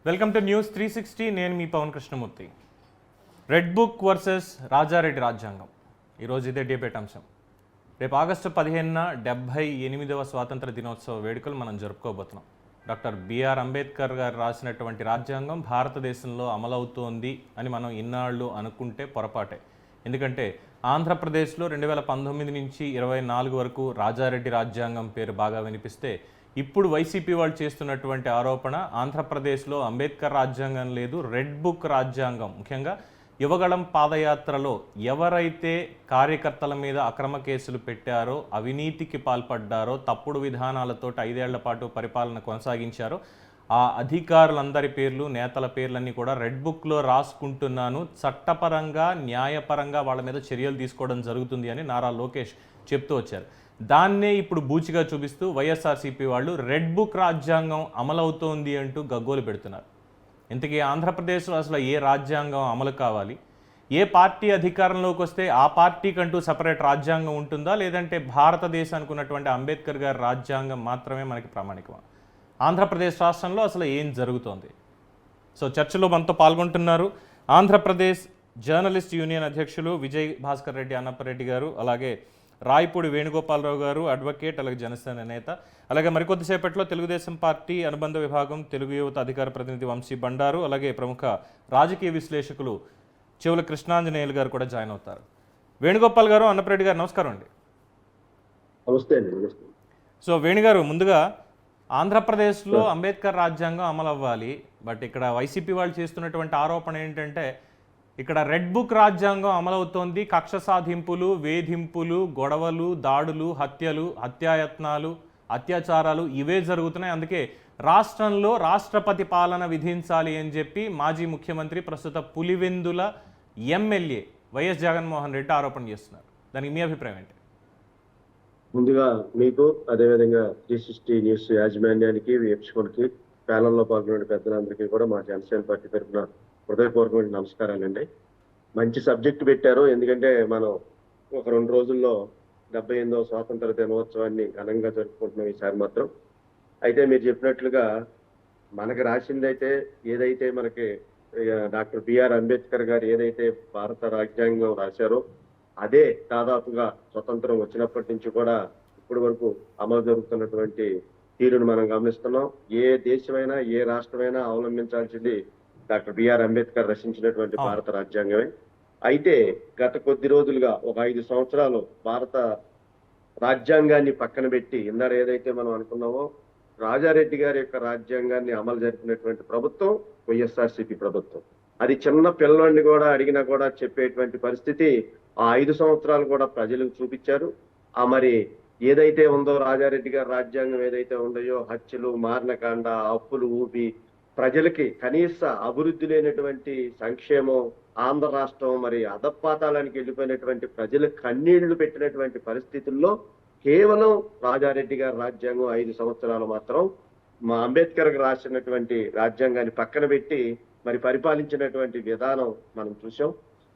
Welcome to news 360. నేను మీ Pavan Krishnamurthy. Red book versus Rajareddy రాజ్యాంగం ఈరోజు ఇదే డిబేట్ అంశం. రేపు ఆగస్టు 15న 78వ స్వాతంత్ర దినోత్సవ వేడుకలు మనం జరుపుకోబోతున్నాం. డాక్టర్ బిఆర్ అంబేద్కర్ గారు రాసినటువంటి రాజ్యాంగం భారతదేశంలో అమలవుతోంది అని మనం ఇన్నాళ్ళు అనుకుంటే పొరపాటే. ఎందుకంటే ఆంధ్రప్రదేశ్లో 2019 నుంచి 24 వరకు రాజారెడ్డి రాజ్యాంగం పేరు బాగా వినిపిస్తే, ఇప్పుడు వైసీపీ వాళ్ళు చేస్తున్నటువంటి ఆరోపణ ఆంధ్రప్రదేశ్లో అంబేద్కర్ రాజ్యాంగం లేదు, రెడ్ బుక్ రాజ్యాంగం. ముఖ్యంగా యువగళం పాదయాత్రలో ఎవరైతే కార్యకర్తల మీద అక్రమ కేసులు పెట్టారో, అవినీతికి పాల్పడ్డారో, తప్పుడు విధానాలతో 5 ఏళ్ల పాటు పరిపాలన కొనసాగించారో ఆ అధికారులందరి పేర్లు, నేతల పేర్లన్నీ కూడా రెడ్ బుక్లో రాసుకుంటున్నాను, చట్టపరంగా న్యాయపరంగా వాళ్ళ మీద చర్యలు తీసుకోవడం జరుగుతుంది అని నారా లోకేష్ చెప్తూ వచ్చారు. దాన్నే ఇప్పుడు బూచిగా చూపిస్తూ వైఎస్ఆర్సీపీ వాళ్ళు రెడ్ బుక్ రాజ్యాంగం అమలవుతోంది అంటూ గగ్గోలు పెడుతున్నారు. ఇంతకీ ఆంధ్రప్రదేశ్లో అసలు ఏ రాజ్యాంగం అమలు కావాలి? ఏ పార్టీ అధికారంలోకి వస్తే ఆ పార్టీకంటూ సపరేట్ రాజ్యాంగం ఉంటుందా, లేదంటే భారతదేశానికి ఉన్నటువంటి అంబేద్కర్ గారి రాజ్యాంగం మాత్రమే మనకి ప్రామాణికమా? ఆంధ్రప్రదేశ్ రాష్ట్రంలో అసలు ఏం జరుగుతోంది? సో చర్చలో మనతో పాల్గొంటున్నారు ఆంధ్రప్రదేశ్ జర్నలిస్ట్ యూనియన్ అధ్యక్షులు విజయ్ భాస్కర్ రెడ్డి అన్నపరెడ్డి గారు, అలాగే రాయపూడి వేణుగోపాలరావు గారు, అడ్వకేట్, అలాగే జనసేన నేత, అలాగే మరికొద్దిసేపట్లో తెలుగుదేశం పార్టీ అనుబంధ విభాగం తెలుగు యువత అధికార ప్రతినిధి వంశీ బండారు, అలాగే ప్రముఖ రాజకీయ విశ్లేషకులు చెవుల కృష్ణాంజనేయులు గారు కూడా జాయిన్ అవుతారు. వేణుగోపాల్ గారు, అన్నపరెడ్డి గారు, నమస్కారం అండి. నమస్తే. సో వేణుగారు, ముందుగా ఆంధ్రప్రదేశ్లో అంబేద్కర్ రాజ్యాంగం అమలు అవ్వాలి, బట్ ఇక్కడ వైసీపీ వాళ్ళు చేస్తున్నటువంటి ఆరోపణ ఏంటంటే ఇక్కడ రెడ్ బుక్ రాజ్యాంగం అమలవుతోంది, కక్ష సాధింపులు, వేధింపులు, గొడవలు, దాడులు, హత్యలు, హత్యాయత్నాలు, అత్యాచారాలు ఇవే జరుగుతున్నాయి, అందుకే రాష్ట్రంలో రాష్ట్రపతి పాలన విధించాలి అని చెప్పి మాజీ ముఖ్యమంత్రి, ప్రస్తుత పులివెందుల ఎమ్మెల్యే వైఎస్ జగన్మోహన్ రెడ్డి ఆరోపణ చేస్తున్నారు. దానికి మీ అభిప్రాయం ఏంటి? ముందుగా మీకు, అదేవిధంగా 360 న్యూస్ యాజమాన్యానికి, వీక్షకులకి, ప్యానల్లో పాల్గొనే పెద్దలందరికీ కూడా మా జనసేన పార్టీ తరఫున హృదయపూర్వకమైన నమస్కారాలండి. మంచి సబ్జెక్ట్ పెట్టారు. ఎందుకంటే మనం ఒక 2 రోజుల్లో 78వ స్వాతంత్ర దినోత్సవాన్ని ఘనంగా జరుపుకుంటున్నాం ఈసారి మాత్రం. అయితే మీరు చెప్పినట్లుగా మనకి రాసిందైతే ఏదైతే మనకి డాక్టర్ బిఆర్ అంబేద్కర్ గారు ఏదైతే భారత రాజ్యాంగం రాశారో అదే దాదాపుగా స్వతంత్రం వచ్చినప్పటి నుంచి కూడా ఇప్పటి వరకు అమలు జరుగుతున్నటువంటి తీరును మనం గమనిస్తున్నాం. ఏ దేశమైనా, ఏ రాష్ట్రమైనా అవలంబించాల్సింది డాక్టర్ బిఆర్ అంబేద్కర్ రచించినటువంటి భారత రాజ్యాంగమే. అయితే గత కొద్ది రోజులుగా ఒక 5 సంవత్సరాలు భారత రాజ్యాంగాన్ని పక్కన పెట్టి, ఇందాక ఏదైతే మనం అనుకున్నామో రాజారెడ్డి గారి యొక్క రాజ్యాంగాన్ని అమలు జరిపినటువంటి ప్రభుత్వం వైఎస్ఆర్సీపీ ప్రభుత్వం. అది చిన్న పిల్లవాడిని కూడా అడిగినా కూడా చెప్పేటువంటి పరిస్థితి ఆ 5 సంవత్సరాలు కూడా ప్రజలకు చూపించారు. ఆ మరి ఏదైతే ఉందో రాజారెడ్డి గారి రాజ్యాంగం ఏదైతే ఉందో, హత్యలు, మారణకాండ, అప్పులు ఊపి ప్రజలకి కనీస అభివృద్ధి లేనటువంటి సంక్షేమం, ఆంధ్ర రాష్ట్రం మరి అధపాతాళానికి వెళ్ళిపోయినటువంటి ప్రజలకు కన్నీళ్లు పెట్టినటువంటి పరిస్థితుల్లో కేవలం రాజారెడ్డి గారి రాజ్యాంగం 5 సంవత్సరాలు మాత్రం మా అంబేద్కర్ రాసినటువంటి రాజ్యాంగాన్ని పక్కన పెట్టి మరి పరిపాలించినటువంటి విధానం మనం చూసాం.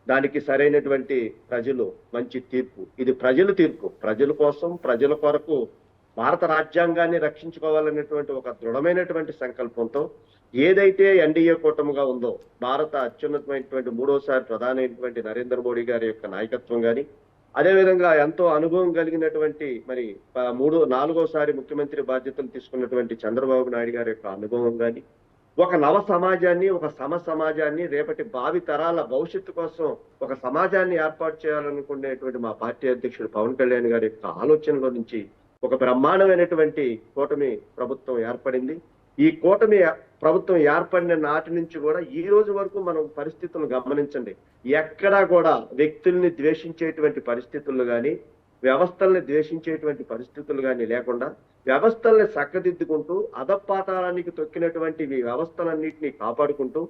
దానికి సరైనటువంటి ప్రజలు మంచి తీర్పు. ఇది ప్రజల తీర్పు. ప్రజల కోసం, ప్రజల కొరకు భారత రాజ్యాంగాన్ని రక్షించుకోవాలనేటువంటి ఒక దృఢమైనటువంటి సంకల్పంతో ఏదైతే ఎన్డీఏ కూటమిగా ఉందో, భారత అత్యున్నతమైనటువంటి 3వసారి ప్రధాని అయినటువంటి నరేంద్ర మోడీ గారి యొక్క నాయకత్వం కానీ, అదేవిధంగా ఎంతో అనుభవం కలిగినటువంటి మరి 4వసారి ముఖ్యమంత్రి బాధ్యతలు తీసుకున్నటువంటి చంద్రబాబు నాయుడు గారి యొక్క అనుభవం కానీ, ఒక నవ సమాజాన్ని, ఒక సమ సమాజాన్ని, రేపటి భావి తరాల భవిష్యత్తు కోసం ఒక సమాజాన్ని ఏర్పాటు చేయాలనుకునేటువంటి మా పార్టీ అధ్యక్షుడు పవన్ కళ్యాణ్ గారి యొక్క ఆలోచనలో నుంచి ఒక బ్రహ్మాండమైనటువంటి కూటమి ప్రభుత్వం ఏర్పడింది. ఈ కూటమి ప్రభుత్వం ఏర్పడిన నాటి నుంచి కూడా ఈ రోజు వరకు మనం పరిస్థితులను గమనించండి. ఎక్కడా కూడా వ్యక్తుల్ని ద్వేషించేటువంటి పరిస్థితులు కానీ, వ్యవస్థల్ని ద్వేషించేటువంటి పరిస్థితులు కానీ లేకుండా వ్యవస్థల్ని చక్కదిద్దుకుంటూ అధపాతాళానికి తొక్కినటువంటి వ్యవస్థలన్నింటినీ కాపాడుకుంటూ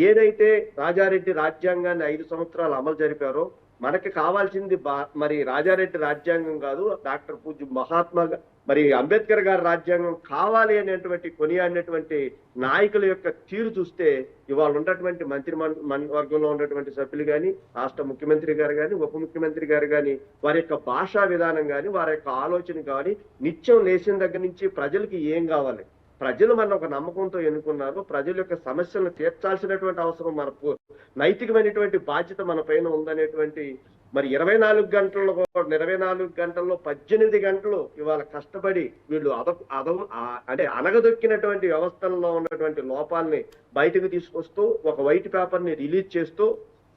ఏదైతే రాజారెడ్డి రాజ్యాంగాన్ని 5 సంవత్సరాలు అమలు జరిపారో, మనకి కావాల్సింది మరి రాజారెడ్డి రాజ్యాంగం కాదు, డాక్టర్ పూజ్య మహాత్మా మరి అంబేద్కర్ గారి రాజ్యాంగం కావాలి అనేటువంటి కొనియాడినటువంటి నాయకుల యొక్క తీరు చూస్తే ఇవాళ ఉన్నటువంటి మంత్రి వర్గంలో ఉన్నటువంటి సభ్యులు కానీ, రాష్ట్ర ముఖ్యమంత్రి గారు కానీ, ఉప ముఖ్యమంత్రి గారు కానీ, వారి యొక్క భాషా విధానం కానీ, వారి యొక్క ఆలోచన కానీ, నిత్యం లేచిన దగ్గర నుంచి ప్రజలకి ఏం కావాలి, ప్రజలు మన ఒక నమ్మకంతో ఎన్నుకున్నారు. ప్రజల యొక్క సమస్యలను తీర్చాల్సినటువంటి అవసరం నైతికమైనటువంటి బాధ్యత మన పైన ఉందనేటువంటి మరి 24 గంటల్లో 24 గంటల్లో 18 గంటలు ఇవాళ కష్టపడి వీళ్ళు అంటే అనగదొక్కినటువంటి వ్యవస్థల్లో ఉన్నటువంటి లోపాలని బయటకు తీసుకొస్తూ ఒక వైట్ పేపర్ ని రిలీజ్ చేస్తూ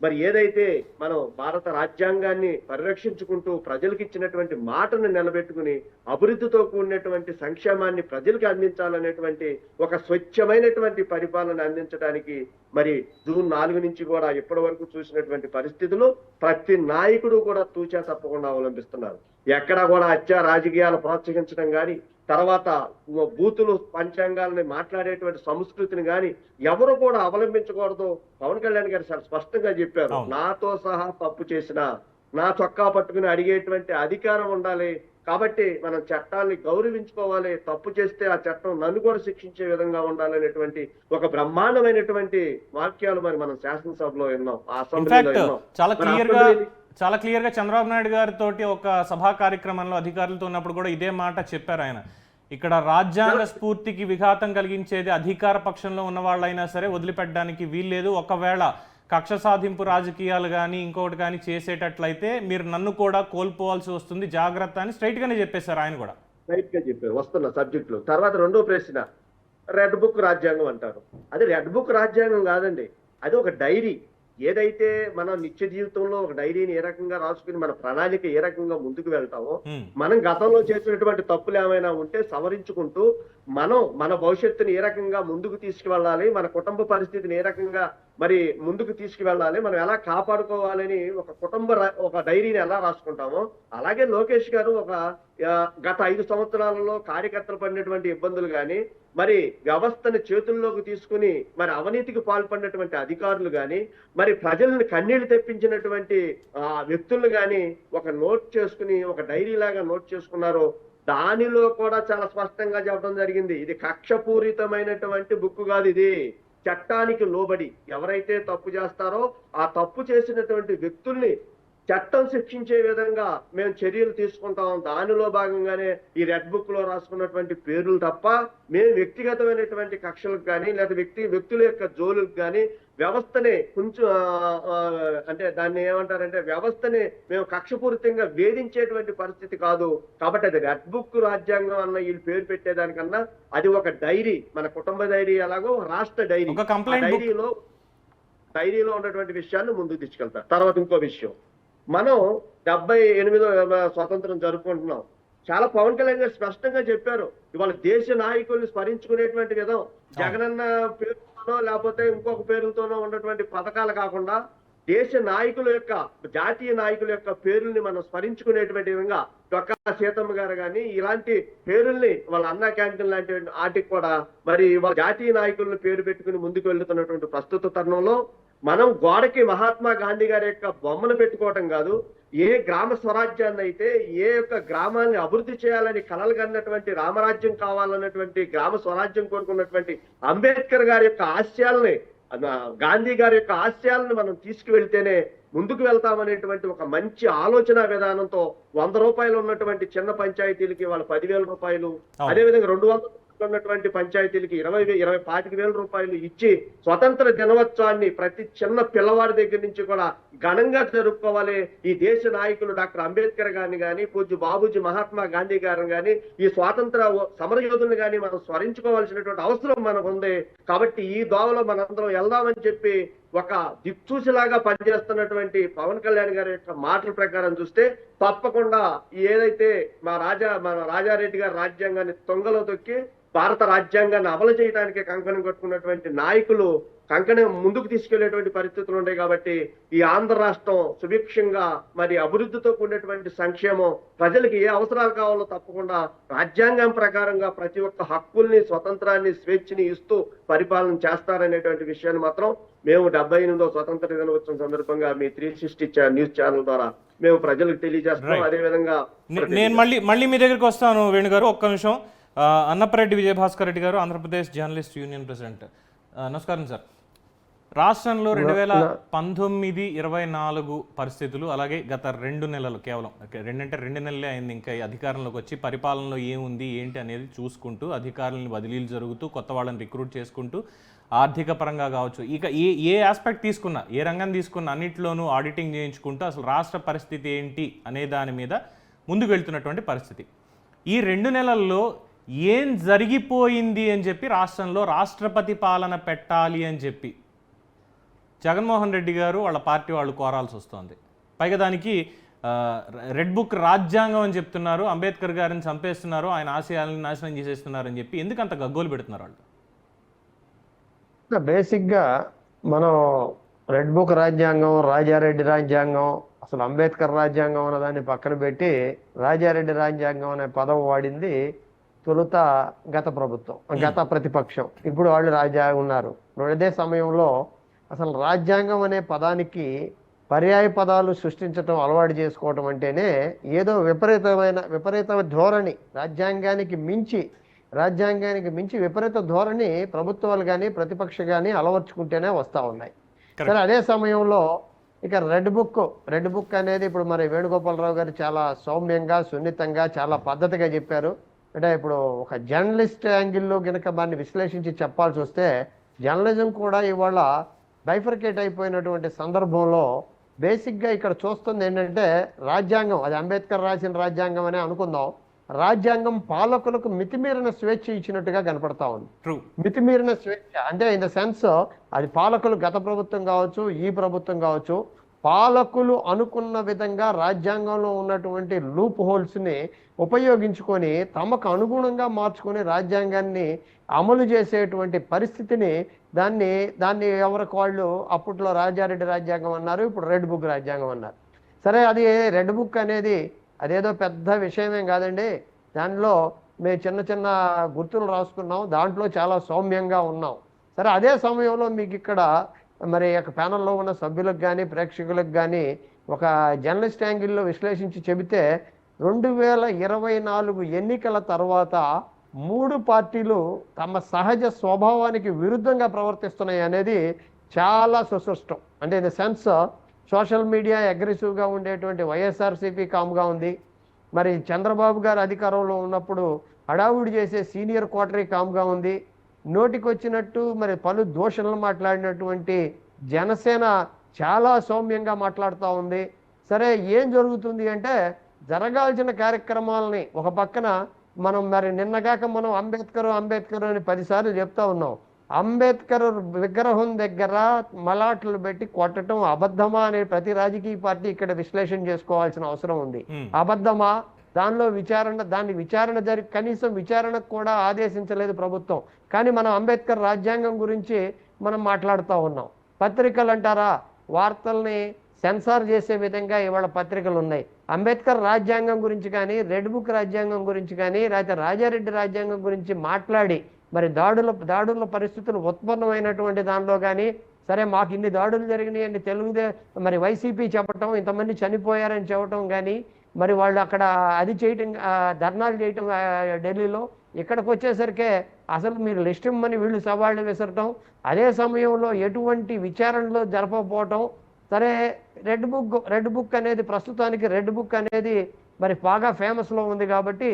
మరి ఏదైతే మనం భారత రాజ్యాంగాన్ని పరిరక్షించుకుంటూ ప్రజలకు ఇచ్చినటువంటి మాటను నిలబెట్టుకుని అభివృద్ధితో కూడినటువంటి సంక్షేమాన్ని ప్రజలకు అందించాలనేటువంటి ఒక స్వచ్ఛమైనటువంటి పరిపాలన అందించడానికి మరి జూన్ 4 నుంచి కూడా ఇప్పటి వరకు చూసినటువంటి పరిస్థితులు ప్రతి నాయకుడు కూడా తూచా తప్పకుండా అవలంబిస్తున్నారు. ఎక్కడా కూడా హత్య రాజకీయాలు ప్రోత్సహించడం కానీ, తర్వాత బూతులు పంచాంగాలని మాట్లాడేటువంటి సంస్కృతిని కానీ ఎవరు కూడా అవలంబించకూడదు. పవన్ కళ్యాణ్ గారు చాలా స్పష్టంగా చెప్పారు, నాతో సహా తప్పు చేసిన నా చొక్కా పట్టుకుని అడిగేటువంటి అధికారం ఉండాలి. కాబట్టి మనం చట్టాన్ని గౌరవించుకోవాలి. తప్పు చేస్తే ఆ చట్టం నన్ను కూడా శిక్షించే విధంగా ఉండాలనేటువంటి ఒక బ్రహ్మాండమైనటువంటి వాక్యాలు మరి మనం శాసనసభలో విన్నాం, అసెంబ్లీలో విన్నాం. చాలా క్లియర్ గా చంద్రబాబు నాయుడు గారితో ఒక సభా కార్యక్రమంలో అధికారులతో ఉన్నప్పుడు కూడా ఇదే మాట చెప్పారు ఆయన. ఇక్కడ రాజ్యాంగ స్ఫూర్తికి విఘాతం కలిగించేది అధికార పక్షంలో ఉన్న వాళ్ళైనా సరే వదిలిపెట్టడానికి వీల్లేదు. ఒకవేళ కక్ష సాధింపు రాజకీయాలు కానీ ఇంకొకటి కానీ చేసేటట్లయితే మీరు నన్ను కూడా కోల్పోవాల్సి వస్తుంది, జాగ్రత్త అని స్ట్రైట్ గానే చెప్పేశారు ఆయన కూడా. స్ట్రైట్ గా చెప్పారు వస్తున్న సబ్జెక్టులు. తర్వాత రెండో ప్రశ్న, రెడ్ బుక్ రాజ్యాంగం అంటారు. అది రెడ్ బుక్ రాజ్యాంగం కాదండి, అది ఒక డైరీ. ఏదైతే మనం నిత్య జీవితంలో ఒక డైరీని ఏ రకంగా రాసుకుని మన ప్రణాళిక ఏ రకంగా ముందుకు వెళ్తామో, మనం గతంలో చేసినటువంటి తప్పులు ఏమైనా ఉంటే సవరించుకుంటూ మనం మన భవిష్యత్తుని ఏ రకంగా ముందుకు తీసుకువెళ్ళాలి, మన కుటుంబ పరిస్థితిని ఏ రకంగా మరి ముందుకు తీసుకువెళ్ళాలి, మనం ఎలా కాపాడుకోవాలని ఒక డైరీని ఎలా రాసుకుంటామో, అలాగే లోకేష్ గారు గత 5 సంవత్సరాలలో కార్యకర్తలు పడినటువంటి ఇబ్బందులు కానీ, మరి వ్యవస్థని చేతుల్లోకి తీసుకుని మరి అవినీతికి పాల్పడినటువంటి అధికారులు కానీ, మరి ప్రజలను కన్నీళ్లు తెప్పించినటువంటి వ్యక్తులను కానీ ఒక నోట్ చేసుకుని ఒక డైరీ లాగా నోట్ చేసుకున్నారు. దానిలో కూడా చాలా స్పష్టంగా చెప్పడం జరిగింది, ఇది కక్షపూరితమైనటువంటి బుక్ కాదు, ఇది చట్టానికి లోబడి ఎవరైతే తప్పు చేస్తారో ఆ తప్పు చేసినటువంటి వ్యక్తుల్ని చట్టం శిక్షించే విధంగా మేము చర్యలు తీసుకుంటాం. దానిలో భాగంగానే ఈ రెడ్ బుక్ లో రాసుకున్నటువంటి పేర్లు తప్ప మేము వ్యక్తిగతమైనటువంటి కక్షలకు కానీ లేదా వ్యక్తుల యొక్క జోలుకు కానీ వ్యవస్థని కొంచెం అంటే దాన్ని ఏమంటారంటే వ్యవస్థని మేము కక్షపూరితంగా వేధించేటువంటి పరిస్థితి కాదు. కాబట్టి అది రెడ్ బుక్ రాజ్యాంగం అన్న వీళ్ళు పేరు పెట్టేదానికన్నా అది ఒక డైరీ, మన కుటుంబ డైరీ ఎలాగో రాష్ట్ర డైరీ. డైరీలో ఉన్నటువంటి విషయాన్ని ముందుకు తీసుకెళ్తారు. తర్వాత ఇంకో విషయం, మనం 78వ స్వాతంత్రం జరుపుకుంటున్నాం. చాలా పవన్ కళ్యాణ్ గారు స్పష్టంగా చెప్పారు, ఇవాళ దేశ నాయకుల్ని స్మరించుకునేటువంటి విధం జగనన్న పేరుతోనో లేకపోతే ఇంకొక పేరుతోనో ఉన్నటువంటి పథకాలు కాకుండా దేశ నాయకుల యొక్క జాతీయ నాయకుల యొక్క పేరుల్ని మనం స్మరించుకునేటువంటి విధంగా డొక్కా సీతమ్మ గారు కానీ ఇలాంటి పేరుల్ని వాళ్ళ అన్నా క్యాంటీన్ లాంటి వాటికి కూడా మరి వాళ్ళ జాతీయ నాయకులను పేరు పెట్టుకుని ముందుకు వెళ్తున్నటువంటి ప్రస్తుత తరుణంలో మనం గోడకి మహాత్మా గాంధీ గారి యొక్క బొమ్మను పెట్టుకోవటం కాదు, ఏ గ్రామ స్వరాజ్యాన్ని అయితే ఏ యొక్క గ్రామాన్ని అభివృద్ధి చేయాలని కలలు కన్నటువంటి రామరాజ్యం కావాలన్నటువంటి గ్రామ స్వరాజ్యం కోరుకున్నటువంటి అంబేద్కర్ గారి యొక్క ఆశయాల్ని గాంధీ గారి యొక్క ఆశయాలను మనం తీసుకువెళ్తేనే ముందుకు వెళ్తామనేటువంటి ఒక మంచి ఆలోచన విధానంతో 100 రూపాయలు ఉన్నటువంటి చిన్న పంచాయతీలకి వాళ్ళ 10,000 రూపాయలు, అదేవిధంగా 200 ఉన్నటువంటి పంచాయతీలకి 25,000 రూపాయలు ఇచ్చి స్వతంత్ర దినోత్సవాన్ని ప్రతి చిన్న పిల్లవాడి దగ్గర నుంచి కూడా ఘనంగా జరుపుకోవాలి. ఈ దేశ నాయకులు డాక్టర్ అంబేద్కర్ గారిని కానీ పూజ్య బాబూజీ మహాత్మా గాంధీ గారిని కానీ ఈ స్వాతంత్ర సమర యోధులను కానీ మనం స్మరించుకోవాల్సినటువంటి అవసరం మనకు ఉంది. కాబట్టి ఈ దోవలో మనందరం వెళ్దామని చెప్పి ఒక దిక్సూచిలాగా పనిచేస్తున్నటువంటి పవన్ కళ్యాణ్ గారి యొక్క మాటల ప్రకారం చూస్తే తప్పకుండా ఏదైతే మన రాజారెడ్డి గారి రాజ్యాంగాన్ని తొంగలో తొక్కి భారత రాజ్యాంగాన్ని అమలు చేయడానికి కంకణం కట్టుకున్నటువంటి నాయకులు కంకణం ముందుకు తీసుకెళ్లేటువంటి పరిస్థితులు ఉన్నాయి. కాబట్టి ఈ ఆంధ్ర రాష్ట్రం సుభిక్షంగా మరి అభివృద్ధితో కూడినటువంటి సంక్షేమం ప్రజలకు ఏ అవసరాలు కావాలో తప్పకుండా రాజ్యాంగం ప్రకారంగా ప్రతి ఒక్క హక్కుల్ని స్వతంత్రాన్ని స్వేచ్ఛని ఇస్తూ పరిపాలన చేస్తారనేటువంటి విషయాన్ని మాత్రం మేము 78వ స్వతంత్ర దినోత్సవం సందర్భంగా మీ 360 న్యూస్ ఛానల్ ద్వారా మేము ప్రజలకు తెలియజేస్తాం. అదేవిధంగా నేను మళ్ళీ మీ దగ్గరికి వస్తాను వేణు గారు, ఒక్క నిమిషం. అన్నపరెడ్డి విజయభాస్కర్ రెడ్డి గారు, ఆంధ్రప్రదేశ్ జర్నలిస్ట్ యూనియన్ ప్రెసిడెంట్. నమస్కారం సార్. రాష్ట్రంలో 2019-24 పరిస్థితులు, అలాగే గత 2 నెలలు, కేవలం 2 నెలలే అయింది ఇంకా ఈ అధికారంలోకి వచ్చి, పరిపాలనలో ఏముంది ఏంటి అనేది చూసుకుంటూ, అధికారులను బదిలీలు జరుగుతూ, కొత్త వాళ్ళని రిక్రూట్ చేసుకుంటూ, ఆర్థిక పరంగా కావచ్చు, ఇక ఏ ఆస్పెక్ట్ తీసుకున్నా, ఏ రంగం తీసుకున్నా అన్నిట్లోనూ ఆడిటింగ్ చేయించుకుంటూ అసలు రాష్ట్ర పరిస్థితి ఏంటి అనే దాని మీద ముందుకు వెళ్తున్నటువంటి పరిస్థితి. ఈ 2 నెలల్లో ఏం జరిగిపోయింది అని చెప్పి రాష్ట్రంలో రాష్ట్రపతి పాలన పెట్టాలి అని చెప్పి జగన్మోహన్ రెడ్డి గారు వాళ్ళ పార్టీ వాళ్ళు కోరాల్సి వస్తుంది. పైగా దానికి రెడ్ బుక్ రాజ్యాంగం అని చెప్తున్నారు, అంబేద్కర్ గారిని చంపేస్తున్నారు, ఆయన ఆశయాలను నాశనం చేసేస్తున్నారు అని చెప్పి ఎందుకు అంత గగ్గోలు పెడుతున్నారు వాళ్ళు? బేసిక్గా మనం రెడ్ బుక్ రాజ్యాంగం, రాజారెడ్డి రాజ్యాంగం, అసలు అంబేద్కర్ రాజ్యాంగం అనే దాన్ని పక్కన పెట్టి రాజారెడ్డి రాజ్యాంగం అనే పదం వాడింది తొలుత గత ప్రభుత్వం, గత ప్రతిపక్షం. ఇప్పుడు వాళ్ళు ఉన్నారు. అదే సమయంలో అసలు రాజ్యాంగం అనే పదానికి పర్యాయ పదాలు సృష్టించడం అలవాటు చేసుకోవటం అంటేనే ఏదో విపరీత ధోరణి, రాజ్యాంగానికి మించి విపరీత ధోరణి ప్రభుత్వాలు కానీ ప్రతిపక్ష కానీ అలవర్చుకుంటేనే వస్తూ ఉన్నాయి. సరే, అదే సమయంలో ఇక రెడ్ బుక్ అనేది ఇప్పుడు మరి వేణుగోపాలరావు గారు చాలా సౌమ్యంగా, సున్నితంగా, చాలా పద్ధతిగా చెప్పారు. అంటే ఇప్పుడు ఒక జర్నలిస్ట్ యాంగిల్లో కనుక దాన్ని విశ్లేషించి చెప్పాల్సి వస్తే, జర్నలిజం కూడా ఇవాళ బైఫర్కేట్ అయిపోయినటువంటి సందర్భంలో బేసిక్గా ఇక్కడ చూస్తుంది ఏంటంటే, రాజ్యాంగం అది అంబేద్కర్ రాసిన రాజ్యాంగం అనే అనుకుందాం. రాజ్యాంగం పాలకులకు మితిమీరిన స్వేచ్ఛ ఇచ్చినట్టుగా కనపడతా ఉంది. మితిమీరిన స్వేచ్ఛ అంటే ఇన్ ద సెన్స్, అది పాలకులు, గత ప్రభుత్వం కావచ్చు, ఈ ప్రభుత్వం కావచ్చు, పాలకులు అనుకున్న విధంగా రాజ్యాంగంలో ఉన్నటువంటి లూప్ హోల్స్ని ఉపయోగించుకొని తమకు అనుగుణంగా మార్చుకొని రాజ్యాంగాన్ని అమలు చేసేటువంటి పరిస్థితిని దాన్ని ఎవరికి వాళ్ళు అప్పట్లో రాజారెడ్డి రాజ్యాంగం అన్నారు, ఇప్పుడు రెడ్ బుక్ రాజ్యాంగం అన్నారు. సరే, అది రెడ్ బుక్ అనేది అదేదో పెద్ద విషయమేం కాదండి. దానిలో మేము చిన్న చిన్న గుర్తులు రాసుకున్నాం, దాంట్లో చాలా సౌమ్యంగా ఉన్నాం. సరే, అదే సమయంలో మీకు ఇక్కడ మరి ప్యానల్లో ఉన్న సభ్యులకు కానీ ప్రేక్షకులకు కానీ ఒక జర్నలిస్ట్ యాంగిల్లో విశ్లేషించి చెబితే, 2024 ఎన్నికల తర్వాత 3 పార్టీలు తమ సహజ స్వభావానికి విరుద్ధంగా ప్రవర్తిస్తున్నాయి అనేది చాలా సుస్పష్టం. అంటే in the sense, social media అగ్రెసివ్గా ఉండేటువంటి వైఎస్ఆర్సీపీ కామ్గా ఉంది. మరి చంద్రబాబు గారు అధికారంలో ఉన్నప్పుడు హడావుడి చేసే సీనియర్ కోటరీ కామ్గా ఉంది. నోటికొచ్చినట్టు మరి పలు దోషణలు మాట్లాడినటువంటి జనసేన చాలా సౌమ్యంగా మాట్లాడుతూ ఉంది. సరే, ఏం జరుగుతుంది అంటే, జరగాల్సిన కార్యక్రమాలని ఒక పక్కన మనం మరి నిన్నగాక మనం అంబేద్కర్ అని 10 సార్లు చెప్తా ఉన్నాం. అంబేద్కర్ విగ్రహం దగ్గర మలాట్లు పెట్టి కొట్టడం అబద్ధమా అనే ప్రతి రాజకీయ పార్టీ ఇక్కడ విశ్లేషణ చేసుకోవాల్సిన అవసరం ఉంది. అబద్ధమా, దాన్ని విచారణ జరిగి కనీసం విచారణకు కూడా ఆదేశించలేదు ప్రభుత్వం. కానీ మనం అంబేద్కర్ రాజ్యాంగం గురించి మనం మాట్లాడుతూ ఉన్నాం. పత్రికలు అంటారా, వార్తల్ని సెన్సార్ చేసే విధంగా ఇవాళ పత్రికలు ఉన్నాయి. అంబేద్కర్ రాజ్యాంగం గురించి కానీ, రెడ్ బుక్ రాజ్యాంగం గురించి కానీ, లేకపోతే రాజారెడ్డి రాజ్యాంగం గురించి మాట్లాడి మరి దాడుల పరిస్థితులు ఉత్పన్నమైనటువంటి దానిలో కానీ, సరే మాకు ఇన్ని దాడులు జరిగినాయి అని మరి వైసీపీ చెప్పటం, ఇంతమంది చనిపోయారని చెప్పటం కానీ, మరి వాళ్ళు అక్కడ అది చేయటం, ధర్నాలు చేయటం ఢిల్లీలో, ఇక్కడికి వచ్చేసరికే అసలు మీరు లిస్ట్ ఇమ్మని వీళ్ళు సవాళ్ళు విసరటం, అదే సమయంలో ఎటువంటి విచారణలో జరపకపోవటం. సరే, రెడ్ బుక్ అనేది ప్రస్తుతానికి రెడ్ బుక్ అనేది మరి బాగా ఫేమస్లో ఉంది కాబట్టి,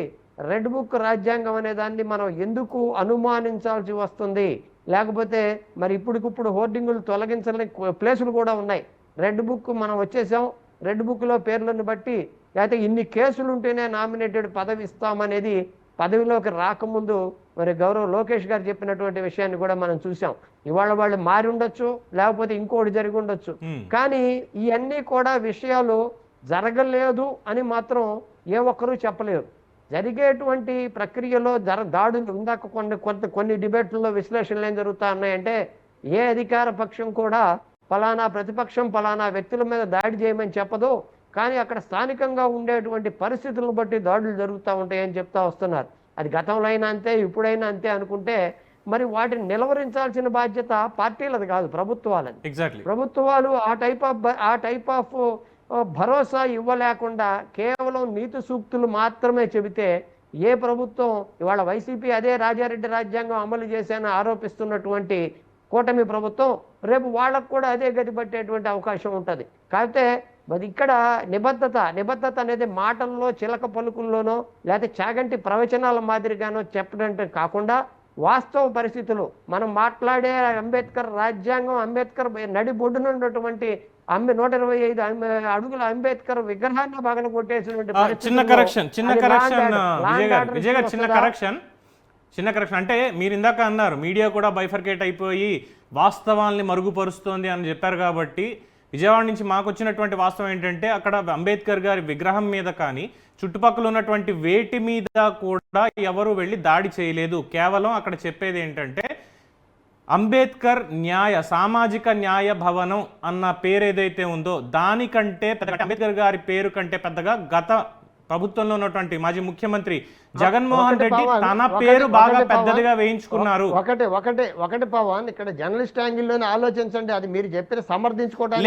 రెడ్ బుక్ రాజ్యాంగం అనే దాన్ని మనం ఎందుకు అనుమానించాల్సి వస్తుంది? లేకపోతే మరి ఇప్పటికిప్పుడు హోర్డింగులు తొలగించలేని ప్లేసులు కూడా ఉన్నాయి. రెడ్ బుక్ మనం వచ్చేసాం, రెడ్ బుక్లో పేర్లను బట్టి లేకపోతే ఇన్ని కేసులు ఉంటేనే నామినేటెడ్ పదవి ఇస్తామనేది పదవిలోకి రాకముందు మరి గౌరవ్ లోకేష్ గారు చెప్పినటువంటి విషయాన్ని కూడా మనం చూసాం. ఇవాళ వాళ్ళు మారి ఉండొచ్చు, లేకపోతే ఇంకోటి జరిగి ఉండొచ్చు. కానీ ఇవన్నీ కూడా విషయాలు జరగలేదు అని మాత్రం ఏ ఒక్కరూ చెప్పలేరు. జరిగేటువంటి ప్రక్రియలో దాడులు ఇందాక కొన్ని డిబేట్లలో విశ్లేషణలు ఏం జరుగుతా ఉన్నాయంటే, ఏ అధికార పక్షం కూడా ఫలానా ప్రతిపక్షం ఫలానా వ్యక్తుల మీద దాడి చేయమని చెప్పదు, కానీ అక్కడ స్థానికంగా ఉండేటువంటి పరిస్థితులను బట్టి దాడులు జరుగుతూ ఉంటాయని చెప్తా వస్తున్నారు. అది గతంలో అయినా అంతే, ఇప్పుడైనా అంతే అనుకుంటే మరి వాటిని నిలవరించాల్సిన బాధ్యత పార్టీలది కాదు, ప్రభుత్వాలది. ప్రభుత్వాలు ఆ టైప్ ఆఫ్ భరోసా ఇవ్వలేకుండా కేవలం నీతి సూక్తులు మాత్రమే చెబితే ఏ ప్రభుత్వం, ఇవాళ వైసీపీ అదే రాజారెడ్డి రాజ్యాంగం అమలు చేశానని ఆరోపిస్తున్నటువంటి కూటమి ప్రభుత్వం, రేపు వాళ్ళకు కూడా అదే గతి పట్టేటువంటి అవకాశం ఉంటుంది. కాకపోతే మరి ఇక్కడ నిబద్ధత అనేది మాటల్లో చిలక పలుకుల్లోనో లేకపోతే చాగంటి ప్రవచనాల మాదిరిగానో చెప్పడం కాకుండా వాస్తవ పరిస్థితులు మనం మాట్లాడే అంబేద్కర్ రాజ్యాంగం, అంబేద్కర్ నడిబొడ్డున ఉన్నటువంటి 125 అడుగుల అంబేద్కర్ విగ్రహాన్ని పగల కొట్టేసినటువంటి చిన్న కరెక్షన్ విజయ్ గారు చిన్న కరెక్షన్ అంటే మీరు ఇందాక అన్నారు మీడియా కూడా బైఫర్కేట్ అయిపోయి వాస్తవాల్ని మరుగుపరుస్తోంది అని చెప్పారు. కాబట్టి విజయవాడ నుంచి మాకు వచ్చినటువంటి వాస్తవం ఏంటంటే అక్కడ అంబేద్కర్ గారి విగ్రహం మీద కానీ చుట్టుపక్కల ఉన్నటువంటి వేటి మీద కూడా ఎవరు వెళ్ళి దాడి చేయలేదు. కేవలం అక్కడ చెప్పేది ఏంటంటే అంబేద్కర్ సామాజిక న్యాయ భవనం అన్న పేరు ఏదైతే ఉందో దానికంటే అంబేద్కర్ గారి పేరు కంటే పెద్దగా గత ప్రభుత్వంలో ఉన్నటువంటి మాజీ ముఖ్యమంత్రి జగన్మోహన్ రెడ్డి తన పేరు బాగా పెద్దదిగా వేయించుకున్నారు. ఒకటి పవన్, ఇక్కడ జర్నలిస్ట్ యాంగిల్లోనే ఆలోచించండి. అది మీరు చెప్పిన సమర్థించుకోవడానికి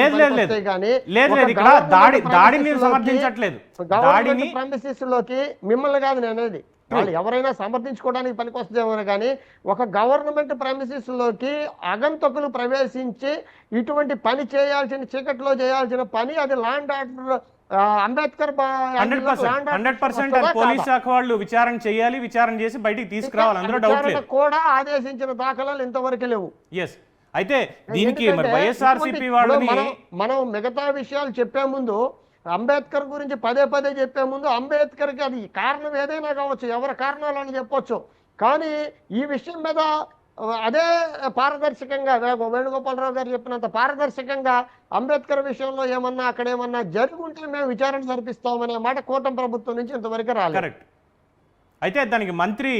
లోకి మిమ్మల్ని కాదు నేనేది, వాళ్ళు ఎవరైనా సమర్థించుకోవడానికి పనికొస్తుందేమో కానీ ఒక గవర్నమెంట్ ప్రెమిసెస్ లోకి అగంతకులు ప్రవేశించి ఇటువంటి పని చేయాల్సిన, చీకట్లో చేయాల్సిన పని అది ల్యాండ్ ఆర్డర్ అంబేద్కర్ 100% పోలీస్ శాఖ వాళ్ళు విచారణ చేయాలి, విచారణ చేసి బయటికి తీసుకురావాలి, అందులో డౌట్ లేదు. కూడా ఆదేశించిన దాఖలాలు ఇంతవరకు లేవు. అయితే దీనికి వైఎస్ఆర్సీపీ వాళ్ళని మనం మిగతా విషయాలు చెప్పే ముందు అంబేద్కర్ గురించి పదే చెప్పే ముందు అంబేద్కర్కి అది కారణం ఏదైనా కావచ్చు, ఎవరి కారణాలు అని చెప్పొచ్చు, కానీ ఈ విషయం మీద అదే పారదర్శకంగా వేణుగోపాలరావు గారు చెప్పినంత పారదర్శకంగా అంబేద్కర్ విషయంలో ఏమన్నా అక్కడ ఏమన్నా జరుగుంటే మేము విచారణ జరిపిస్తామనే మాట కూటమి ప్రభుత్వం నుంచి ఇంతవరకు రాలేదు. కరెక్ట్. అయితే దానికి మంత్రి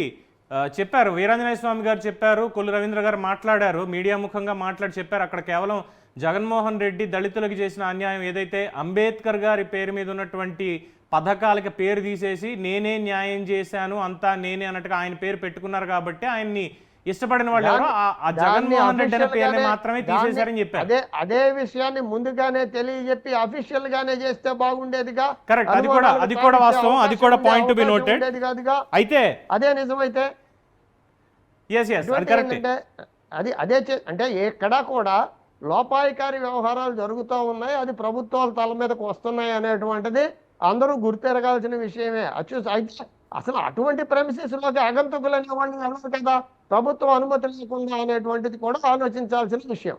చెప్పారు, వీరాంజనేయ స్వామి గారు చెప్పారు, కొల్లు రవీంద్ర గారు మాట్లాడారు, మీడియా ముఖంగా మాట్లాడి చెప్పారు. అక్కడ కేవలం జగన్మోహన్ రెడ్డి దళితులకు చేసిన అన్యాయం ఏదైతే అంబేద్కర్ గారి పేరు మీద ఉన్నటువంటి పథకాలకి పేరు తీసేసి నేనే న్యాయం చేశాను అంతా నేనే అన్నట్టుగా ఆయన పేరు పెట్టుకున్నారు కాబట్టి ఆయన్ని ఇష్టపడిన వాళ్ళు ఎవరో ఆ జగన్మోహన్ రెడ్డి అనే పేరుని మాత్రమే తీసేశారని చెప్పారు. అదే విషయాన్ని ముందుగానే తెలియజెప్పి అఫీషియల్ గానే చేస్తే బాగుండేదిగా. కరెక్ట్, అది కూడా వాస్తవం, అది కూడా పాయింట్ టు బి నోటెడ్. అయితే అదే నిజమైతే అదే అంటే ఎక్కడా కూడా లోపాయికారి వ్యవహారాలు జరుగుతూ ఉన్నాయి, అది ప్రభుత్వాల తల మీదకు వస్తున్నాయి అనేటువంటిది అందరూ గుర్తెరగాల్సిన విషయమే. అసలు అటువంటి ప్రెమిసెస్ లోకి ఆగంతకులు అనేవాళ్ళని వెళ్ళదు కదా, ప్రభుత్వం అనుమతి లేకుండా అనేటువంటిది కూడా ఆలోచించాల్సిన విషయం.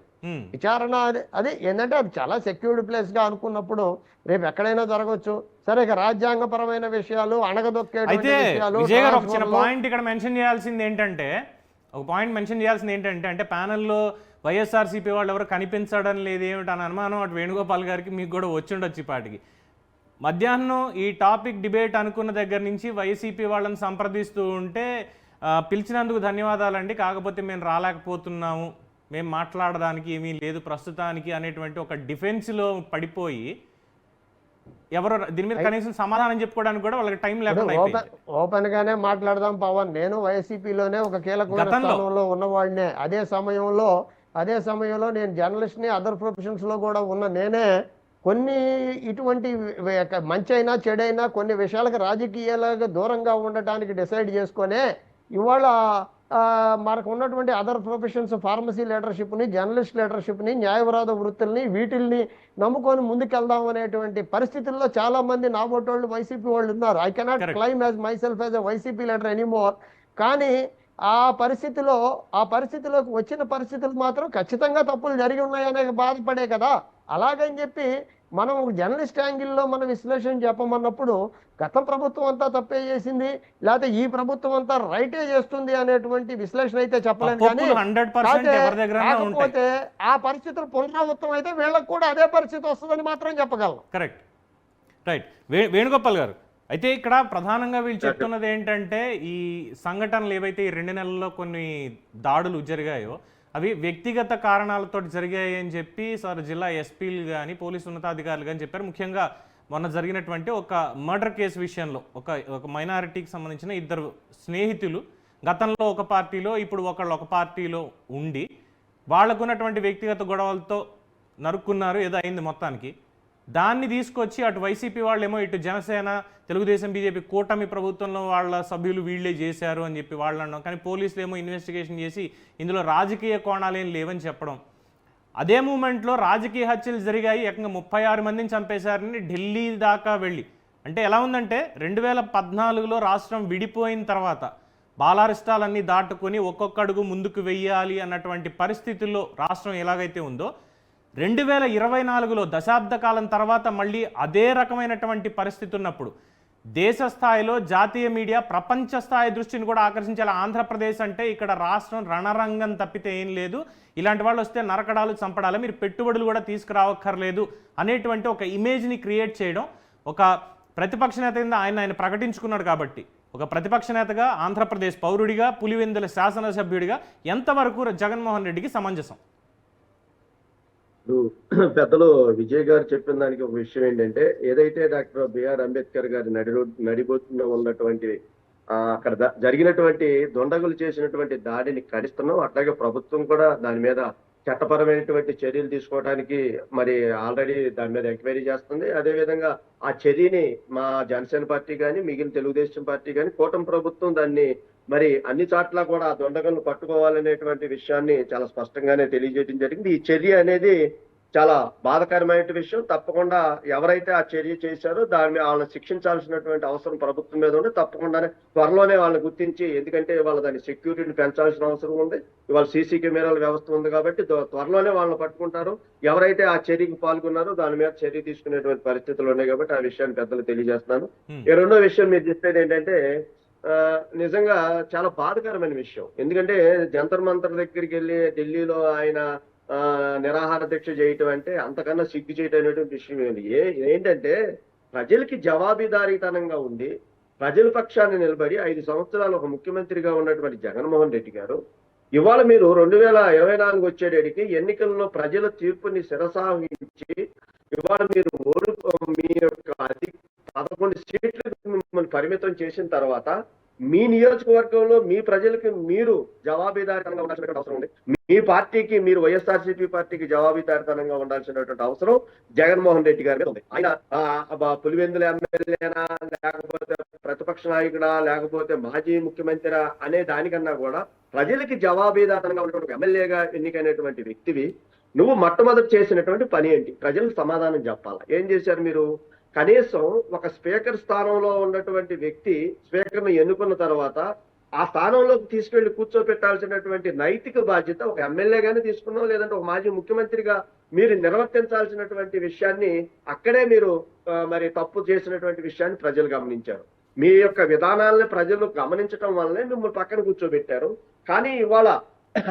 విచారణ అది ఏంటంటే అది చాలా సెక్యూర్డ్ ప్లేస్ గా అనుకున్నప్పుడు రేపు ఎక్కడైనా జరగవచ్చు. సరే, ఇక రాజ్యాంగపరమైన విషయాలు అణగదొక్కేటువంటి విషయాలు. విజయ్ గారు ఒక చిన్న పాయింట్ ఇక్కడ మెన్షన్ చేయాల్సింది ఏంటంటే అంటే ప్యానెల్లో వైఎస్ఆర్సీపీ వాళ్ళు ఎవరు కనిపించడం లేదు ఏమిటి అని అనుమానం అటు వేణుగోపాల్ గారికి మీకు కూడా వచ్చిండొచ్చు. పాటికి మధ్యాహ్నం ఈ టాపిక్ డిబేట్ అనుకున్న దగ్గర నుంచి వైసీపీ వాళ్ళని సంప్రదిస్తూ ఉంటే పిలిచినందుకు ధన్యవాదాలండి, కాకపోతే మేము రాలేకపోతున్నాము, మేము మాట్లాడడానికి ఏమీ లేదు ప్రస్తుతానికి అనేటువంటి ఒక డిఫెన్స్లో పడిపోయి ఎవరు దీని మీద కనీసం సమాధానం చెప్పుకోవడానికి కూడా వాళ్ళకి టైం లేకుండా ఓపెన్ గానే మాట్లాడదాం పవన్. నేను వైసీపీలోనే ఒక కీలకమైన స్థానంలో ఉన్నవాడినే. అదే సమయంలో నేను జర్నలిస్ట్ ని, అదర్ ప్రొఫెషన్స్ లో కూడా ఉన్న నేనే కొన్ని ఇటువంటి మంచి అయినా చెడైనా కొన్ని విషయాలకు రాజకీయాలకు దూరంగా ఉండటానికి డిసైడ్ చేసుకునే ఇవాళ మనకు ఉన్నటువంటి అదర్ ప్రొఫెషన్స్, ఫార్మసీ లీడర్షిప్ని, జర్నలిస్ట్ లీడర్షిప్ని, న్యాయవాద వృత్తుల్ని వీటిల్ని నమ్ముకొని ముందుకెళ్దాం అనేటువంటి పరిస్థితుల్లో చాలా మంది నాబోటోళ్ళు వైసీపీ వాళ్ళు ఉన్నారు. I cannot claim as my self as a YCP leader anymore. కానీ ఆ పరిస్థితిలోకి వచ్చిన పరిస్థితులు మాత్రం ఖచ్చితంగా తప్పులు జరిగి ఉన్నాయనే బాధపడే కదా. అలాగని చెప్పి మనం జర్నలిస్ట్ యాంగిల్లో మనం విశ్లేషణ చెప్పమన్నప్పుడు గత ప్రభుత్వం అంతా తప్పే చేసింది, లేకపోతే ఈ ప్రభుత్వం అంతా రైటే చేస్తుంది అనేటువంటి విశ్లేషణ అయితే చెప్పలేను. కానీ కాకపోతే ఆ పరిస్థితులు పునరావృతం అయితే వీళ్ళకి కూడా అదే పరిస్థితి వస్తుందని మాత్రం చెప్పగలం. Correct, right. వేణుగోపాల్ గారు, అయితే ఇక్కడ ప్రధానంగా వీళ్ళు చెప్తున్నది ఏంటంటే ఈ సంఘటనలు ఏవైతే ఈ 2 నెలల్లో కొన్ని దాడులు జరిగాయో అవి వ్యక్తిగత కారణాలతో జరిగాయి అని చెప్పి సార్ జిల్లా ఎస్పీలు కానీ పోలీసు ఉన్నతాధికారులు కానీ చెప్పారు. ముఖ్యంగా మొన్న జరిగినటువంటి ఒక మర్డర్ కేసు విషయంలో ఒక మైనారిటీకి సంబంధించిన 2 స్నేహితులు గతంలో ఒక పార్టీలో ఇప్పుడు ఒక పార్టీలో ఉండి వాళ్ళకున్నటువంటి వ్యక్తిగత గొడవలతో నరుక్కున్నారు, ఏదో అయింది మొత్తానికి. దాన్ని తీసుకొచ్చి అటు వైసీపీ వాళ్ళేమో ఇటు జనసేన, తెలుగుదేశం, బీజేపీ కూటమి ప్రభుత్వంలో వాళ్ళ సభ్యులు వీళ్ళే చేశారు అని చెప్పి వాళ్ళు అనడం, కానీ పోలీసులు ఏమో ఇన్వెస్టిగేషన్ చేసి ఇందులో రాజకీయ కోణాలు ఏం లేవని చెప్పడం. అదే మూమెంట్లో రాజకీయ హత్యలు జరిగాయి, ఏకంగా 36 మందిని చంపేశారని ఢిల్లీ దాకా వెళ్ళి, అంటే ఎలా ఉందంటే 2014లో రాష్ట్రం విడిపోయిన తర్వాత బాలారిష్టాలన్నీ దాటుకొని ఒక్కొక్క అడుగు ముందుకు వెయ్యాలి అన్నటువంటి పరిస్థితుల్లో రాష్ట్రం ఎలాగైతే ఉందో 2024లో దశాబ్ద కాలం తర్వాత మళ్ళీ అదే రకమైనటువంటి పరిస్థితి ఉన్నప్పుడు దేశ స్థాయిలో జాతీయ మీడియా ప్రపంచ స్థాయి దృష్టిని కూడా ఆకర్షించాలి. ఆంధ్రప్రదేశ్ అంటే ఇక్కడ రాష్ట్రం రణరంగం తప్పితే ఏం లేదు, ఇలాంటి వాళ్ళు వస్తే నరకడాలు చంపడాలి, మీరు పెట్టుబడులు కూడా తీసుకురావక్కర్లేదు అనేటువంటి ఒక ఇమేజ్ని క్రియేట్ చేయడం, ఒక ప్రతిపక్ష నేత కింద ఆయన ప్రకటించుకున్నాడు కాబట్టి ఒక ప్రతిపక్ష నేతగా, ఆంధ్రప్రదేశ్ పౌరుడిగా, పులివెందుల శాసనసభ్యుడిగా ఎంతవరకు జగన్మోహన్ రెడ్డికి సమంజసం? పెద్దలు విజయ్ గారు చెప్పిన దానికి ఒక విషయం ఏంటంటే, ఏదైతే డాక్టర్ బిఆర్ అంబేద్కర్ గారి నడిబొట్టున ఉన్నటువంటి అక్కడ జరిగినటువంటి దుండగులు చేసినటువంటి దాడిని ఖండిస్తున్నాం. అట్లాగే ప్రభుత్వం కూడా దాని మీద చట్టపరమైనటువంటి చర్యలు తీసుకోవడానికి మరి ఆల్రెడీ దాని మీద ఎంక్వైరీ చేస్తుంది. అదేవిధంగా ఆ చర్యని మా జనసేన పార్టీ కానీ, మిగిలిన తెలుగుదేశం పార్టీ కానీ, కూటమి ప్రభుత్వం దాన్ని మరి అన్ని చోట్ల కూడా ఆ దొండగలను పట్టుకోవాలనేటువంటి విషయాన్ని చాలా స్పష్టంగానే తెలియజేయడం జరిగింది. ఈ చర్య అనేది చాలా బాధాకరమైన విషయం. తప్పకుండా ఎవరైతే ఆ చర్య చేశారో దాని మీద వాళ్ళని శిక్షించాల్సినటువంటి అవసరం ప్రభుత్వం మీద ఉంది. తప్పకుండానే త్వరలోనే వాళ్ళని గుర్తించి, ఎందుకంటే వాళ్ళ దాని సెక్యూరిటీని పెంచాల్సిన అవసరం ఉంది. ఇవాళ సీసీ కెమెరాల వ్యవస్థ ఉంది కాబట్టి త్వరలోనే వాళ్ళని పట్టుకుంటారు. ఎవరైతే ఆ చర్యకు పాల్గొన్నారో దాని మీద చర్య తీసుకునేటువంటి పరిస్థితులు ఉన్నాయి కాబట్టి ఆ విషయాన్ని పెద్దలు తెలియజేస్తున్నాను. ఈ రెండో విషయం మీరు చెప్పేది ఏంటంటే, నిజంగా చాలా బాధాకరమైన విషయం. ఎందుకంటే జంతర్ మంతర్ దగ్గరికి వెళ్ళి ఢిల్లీలో ఆయన నిరాహార దీక్ష చేయటం అంటే అంతకన్నా సిగ్గు చేయటం అనేటువంటి విషయం ఏంటంటే, ప్రజలకి జవాబుదారీతనంగా ఉండి ప్రజల పక్షాన్ని నిలబడి 5 సంవత్సరాలు ఒక ముఖ్యమంత్రిగా ఉన్నటువంటి జగన్మోహన్ రెడ్డి గారు ఇవాళ మీరు 2024 వచ్చేటికి ఎన్నికల్లో ప్రజల తీర్పుని శిరసావహించి ఇవాళ మీరు మీ యొక్క 11 సీట్లకు మిమ్మల్ని పరిమితం చేసిన తర్వాత మీ నియోజకవర్గంలో మీ ప్రజలకి మీరు జవాబుదారితనంగా ఉండాల్సినటువంటి అవసరం ఉంది. మీ పార్టీకి, మీరు వైఎస్ఆర్సీపీ పార్టీకి జవాబుదారితనంగా ఉండాల్సినటువంటి అవసరం జగన్మోహన్ రెడ్డి గారి మీద ఉంది. ఆయన పులివెందుల ఎమ్మెల్యేనా, లేకపోతే ప్రతిపక్ష నాయకుడా, లేకపోతే మాజీ ముఖ్యమంత్రి అనే దానికన్నా కూడా ప్రజలకి జవాబుదారితనంగా ఉన్నటువంటి ఎమ్మెల్యేగా ఎన్నికైనటువంటి వ్యక్తివి నువ్వు మొట్టమొదటి చేసినటువంటి పని ఏంటి? ప్రజలకు సమాధానం చెప్పాలా. ఏం చేశారు మీరు? కనీసం ఒక స్పీకర్ స్థానంలో ఉన్నటువంటి వ్యక్తి స్పీకర్ను ఎన్నుకున్న తర్వాత ఆ స్థానంలోకి తీసుకెళ్లి కూర్చోపెట్టాల్సినటువంటి నైతిక బాధ్యత ఒక ఎమ్మెల్యేగానే తీసుకున్నాం, లేదంటే ఒక మాజీ ముఖ్యమంత్రిగా మీరు నిర్వర్తించాల్సినటువంటి విషయాన్ని అక్కడే మీరు మరి తప్పు చేసినటువంటి విషయాన్ని ప్రజలు గమనించారు. మీ యొక్క విధానాలను ప్రజలు గమనించడం వల్లనే మిమ్మల్ని పక్కన కూర్చోబెట్టారు. కానీ ఇవాళ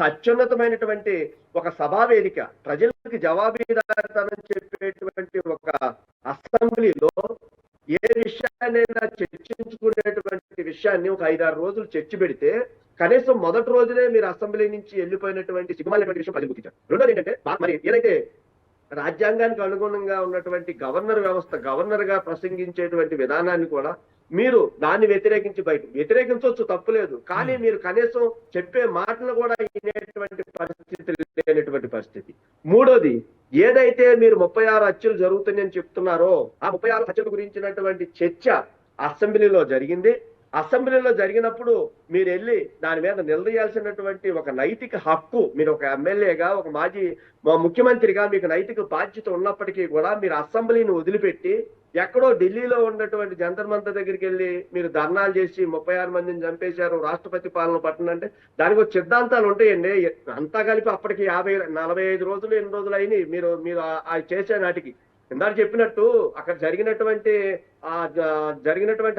అత్యున్నతమైనటువంటి ఒక సభా వేదిక, ప్రజలకు జవాబుదారితనం చెప్పేటువంటి ఒక అసెంబ్లీలో ఏ విషయాన్నైనా చర్చించుకునేటువంటి విషయాన్ని ఒక 5-6 రోజులు చర్చ పెడితే కనీసం మొదటి రోజునే మీరు అసెంబ్లీ నుంచి వెళ్ళిపోయినటువంటి సిగ్గుమాలినటువంటి విషయం ప్రజలు గుర్తించారు. రెండోది ఏంటంటే, మరి ఏదైతే రాజ్యాంగానికి అనుగుణంగా ఉన్నటువంటి గవర్నర్ వ్యవస్థ, గవర్నర్ గా ప్రసంగించేటువంటి విధానాన్ని కూడా మీరు దాన్ని వ్యతిరేకించవచ్చు, తప్పులేదు. కానీ మీరు కనీసం చెప్పే మాటలు కూడా వినేటువంటి పరిస్థితి లేనటువంటి పరిస్థితి. మూడోది, ఏదైతే మీరు 36 హత్యలు జరుగుతున్నాయని చెప్తున్నారో ఆ 36 హత్యల గురించినటువంటి చర్చ అసెంబ్లీలో జరిగింది. అసెంబ్లీలో జరిగినప్పుడు మీరు వెళ్ళి దాని మీద నిలదీయాల్సినటువంటి ఒక నైతిక హక్కు, మీరు ఒక ఎమ్మెల్యేగా, ఒక మాజీ ముఖ్యమంత్రిగా మీకు నైతిక బాధ్యత ఉన్నప్పటికీ కూడా మీరు అసెంబ్లీని వదిలిపెట్టి ఎక్కడో ఢిల్లీలో ఉన్నటువంటి జంతర్ మంతర్ దగ్గరికి వెళ్ళి మీరు ధర్నాలు చేసి 36 మందిని చంపేశారు, రాష్ట్రపతి పాలన పట్టణ అంటే దానికి ఒక సిద్ధాంతాలు ఉంటాయండి. అంతా కలిపి అప్పటికి 45 రోజులు, 8 రోజులు అయినాయి మీరు చేసే నాటికి. ఇందాక చెప్పినట్టు అక్కడ జరిగినటువంటి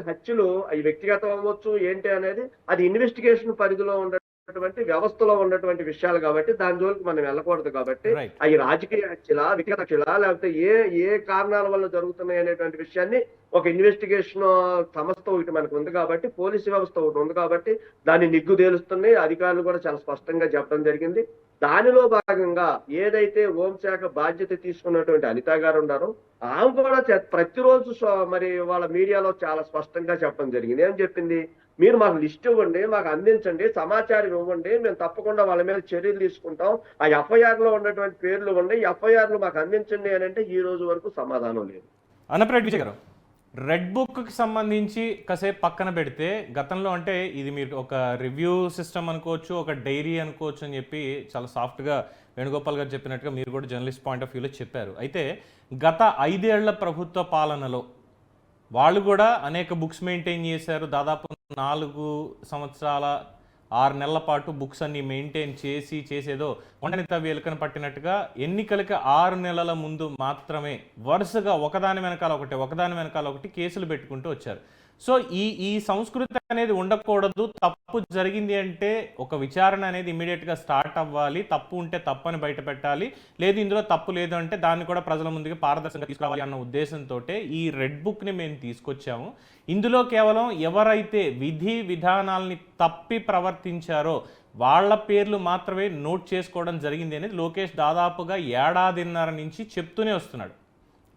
హత్యలు అవి వ్యక్తిగతం అవ్వచ్చు ఏంటి అనేది అది ఇన్వెస్టిగేషన్ పరిధిలో ఉన్నటువంటి వ్యవస్థలో ఉన్నటువంటి విషయాలు కాబట్టి దాని జోలికి మనం వెళ్ళకూడదు. కాబట్టి అవి రాజకీయ హత్యలా, వ్యక్తిగత హత్యలా, లేకపోతే ఏ కారణాల వల్ల జరుగుతున్నాయి అనేటువంటి విషయాన్ని ఒక ఇన్వెస్టిగేషన్ సంస్థ ఒకటి మనకు ఉంది కాబట్టి, పోలీసు వ్యవస్థ ఒకటి ఉంది కాబట్టి దాన్ని నిగ్గు తేలుస్తున్నాయి. అధికారులు కూడా చాలా స్పష్టంగా చెప్పడం జరిగింది. దానిలో భాగంగా ఏదైతే హోంశాఖ బాధ్యత తీసుకున్నటువంటి అనిత గారు ఉన్నారో ఆమె కూడా ప్రతిరోజు మరి వాళ్ళ మీడియాలో చాలా స్పష్టంగా చెప్పడం జరిగింది. ఏం చెప్పింది? మీరు మాకు లిస్ట్ ఇవ్వండి, మాకు అందించండి, సమాచారం ఇవ్వండి, మేము తప్పకుండా వాళ్ళ మీద చర్యలు తీసుకుంటాం. ఆ ఎఫ్ఐఆర్ లో ఉన్నటువంటి పేర్లు ఇవ్వండి, ఎఫ్ఐఆర్లు మాకు అందించండి అని అంటే ఈ రోజు వరకు సమాధానం లేదు. అన్నప్రెడ్డి విజయ్ గారు, రెడ్ బుక్కి సంబంధించి కాసేపు పక్కన పెడితే, గతంలో అంటే ఇది మీరు ఒక రివ్యూ సిస్టమ్ అనుకోవచ్చు, ఒక డైరీ అనుకోవచ్చు అని చెప్పి చాలా సాఫ్ట్గా వేణుగోపాల్ గారు చెప్పినట్టుగా మీరు కూడా జర్నలిస్ట్ పాయింట్ ఆఫ్ వ్యూలో చెప్పారు. అయితే గత 5 ఏళ్ల ప్రభుత్వ పాలనలో వాళ్ళు కూడా అనేక బుక్స్ మెయింటైన్ చేశారు. దాదాపు 4 సంవత్సరాల 6 నెలల పాటు బుక్స్ అన్ని మెయింటైన్ చేసేదో వంటని తవ్వి ఎలుకను పట్టినట్టుగా ఎన్నికలకి 6 నెలల ముందు మాత్రమే వరుసగా ఒకదాని వెనకాల ఒకటి కేసులు పెట్టుకుంటూ వచ్చారు. సో ఈ సంస్కృతి అనేది ఉండకూడదు. తప్పు జరిగింది అంటే ఒక విచారణ అనేది ఇమీడియట్గా స్టార్ట్ అవ్వాలి. తప్పు ఉంటే తప్పని బయట పెట్టాలి, లేదు ఇందులో తప్పు లేదు అంటే దాన్ని కూడా ప్రజల ముందుకు పారదర్శకంగా తీసుకురావాలి అన్న ఉద్దేశంతో ఈ రెడ్ బుక్ని మేము తీసుకొచ్చాము. ఇందులో కేవలం ఎవరైతే విధి విధానాల్ని తప్పి ప్రవర్తించారో వాళ్ళ పేర్లు మాత్రమే నోట్ చేసుకోవడం జరిగింది అనేది లోకేష్ దాదాపుగా 1.5 ఏళ్ల నుంచి చెప్తూనే వస్తున్నాడు.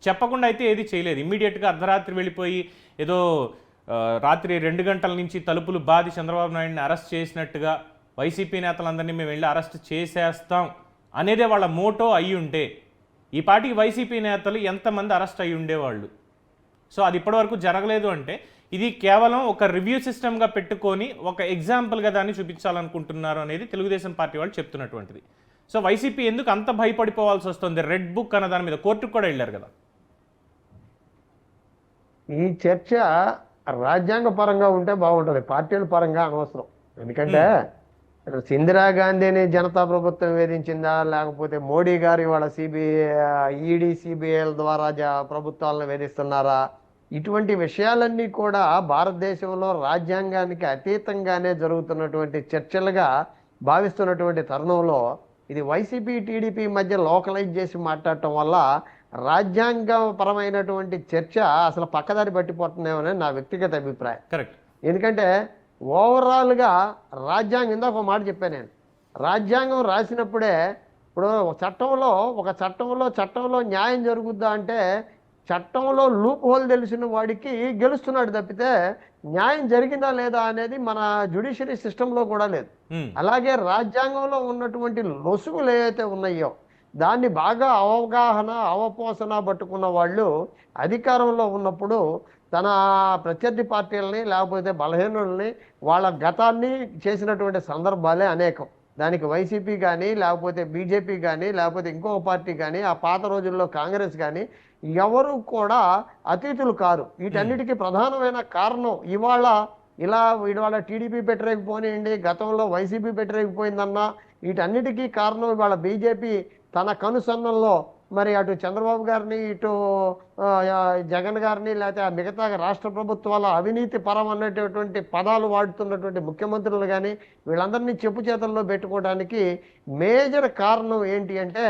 చెప్పకుండా అయితే ఏది చేయలేదు. ఇమ్మీడియట్గా అర్ధరాత్రి వెళ్ళిపోయి ఏదో రాత్రి 2 గంటల నుంచి తలుపులు బాది చంద్రబాబు నాయుడిని అరెస్ట్ చేసినట్టుగా వైసీపీ నేతలందరినీ మేము వెళ్ళి అరెస్ట్ చేసేస్తాం అనేదే వాళ్ళ మోటో అయ్యి ఉంటే ఈ పార్టీకి వైసీపీ నేతలు ఎంతమంది అరెస్ట్ అయ్యి ఉండేవాళ్ళు. సో అది ఇప్పటివరకు జరగలేదు. అంటే ఇది కేవలం ఒక రివ్యూ సిస్టమ్గా పెట్టుకొని ఒక ఎగ్జాంపుల్గా దాన్ని చూపించాలనుకుంటున్నారు అనేది తెలుగుదేశం పార్టీ వాళ్ళు చెప్తున్నటువంటిది. సో వైసీపీ ఎందుకు అంత భయపడిపోవాల్సి వస్తుంది? రెడ్ బుక్ అన్న దాని మీద కోర్టుకు కూడా వెళ్ళారు కదా. ఈ చర్చ రాజ్యాంగ పరంగా ఉంటే బాగుంటుంది, పార్టీల పరంగా అనవసరం. ఎందుకంటే ఇందిరాగాంధీని జనతా ప్రభుత్వం వేధించిందా, లేకపోతే మోడీ గారు ఇవాళ ఈడీ సిబిఐల ద్వారా ప్రభుత్వాలను వేధిస్తున్నారా, ఇటువంటి విషయాలన్నీ కూడా భారతదేశంలో రాజ్యాంగానికి అతీతంగానే జరుగుతున్నటువంటి చర్చలుగా భావిస్తున్నటువంటి తరుణంలో ఇది వైసీపీ టీడీపీ మధ్య లోకలైజ్ చేసి మాట్లాడటం వల్ల రాజ్యాంగపరమైనటువంటి చర్చ అసలు పక్కదారి పట్టిపోతుందేమోనని నా వ్యక్తిగత అభిప్రాయం. కరెక్ట్. ఎందుకంటే ఓవరాల్గా రాజ్యాంగం, ఇందాక ఒక మాట చెప్పాను నేను, రాజ్యాంగం రాసినప్పుడే ఇప్పుడు ఒక చట్టంలో న్యాయం జరుగుద్దా అంటే చట్టంలో లూప్ హోల్ తెలిసిన వాడికి గెలుస్తున్నాడు తప్పితే న్యాయం జరిగిందా లేదా అనేది మన జ్యుడిషియరీ సిస్టంలో కూడా లేదు. అలాగే రాజ్యాంగంలో ఉన్నటువంటి లొసుగులు ఏవైతే ఉన్నాయో దాన్ని బాగా అవపోసన పట్టుకున్న వాళ్ళు అధికారంలో ఉన్నప్పుడు తన ప్రత్యర్థి పార్టీలని లేకపోతే బలహీనుల్ని వాళ్ళ గతాన్ని చేసినటువంటి సందర్భాలే అనేకం. దానికి వైసీపీ కానీ లేకపోతే బీజేపీ కానీ లేకపోతే ఇంకొక పార్టీ కానీ ఆ పాత రోజుల్లో కాంగ్రెస్ కానీ ఎవరు కూడా అతీతులు కారు. వీటన్నిటికీ ప్రధానమైన కారణం ఇవాళ టీడీపీ పెట్టలేకపోనివ్వండి, గతంలో వైసీపీ పెట్టలేకపోయిందన్నా, వీటన్నిటికీ కారణం ఇవాళ బీజేపీ తన కనుసన్నల్లో మరి అటు చంద్రబాబు గారిని ఇటు జగన్ గారిని లేకపోతే మిగతా రాష్ట్ర ప్రభుత్వాల అవినీతి పరం అనేటటువంటి పదాలు వాడుతున్నటువంటి ముఖ్యమంత్రులు కానీ వీళ్ళందరినీ చెప్పు చేతల్లో పెట్టుకోవడానికి మేజర్ కారణం ఏంటి అంటే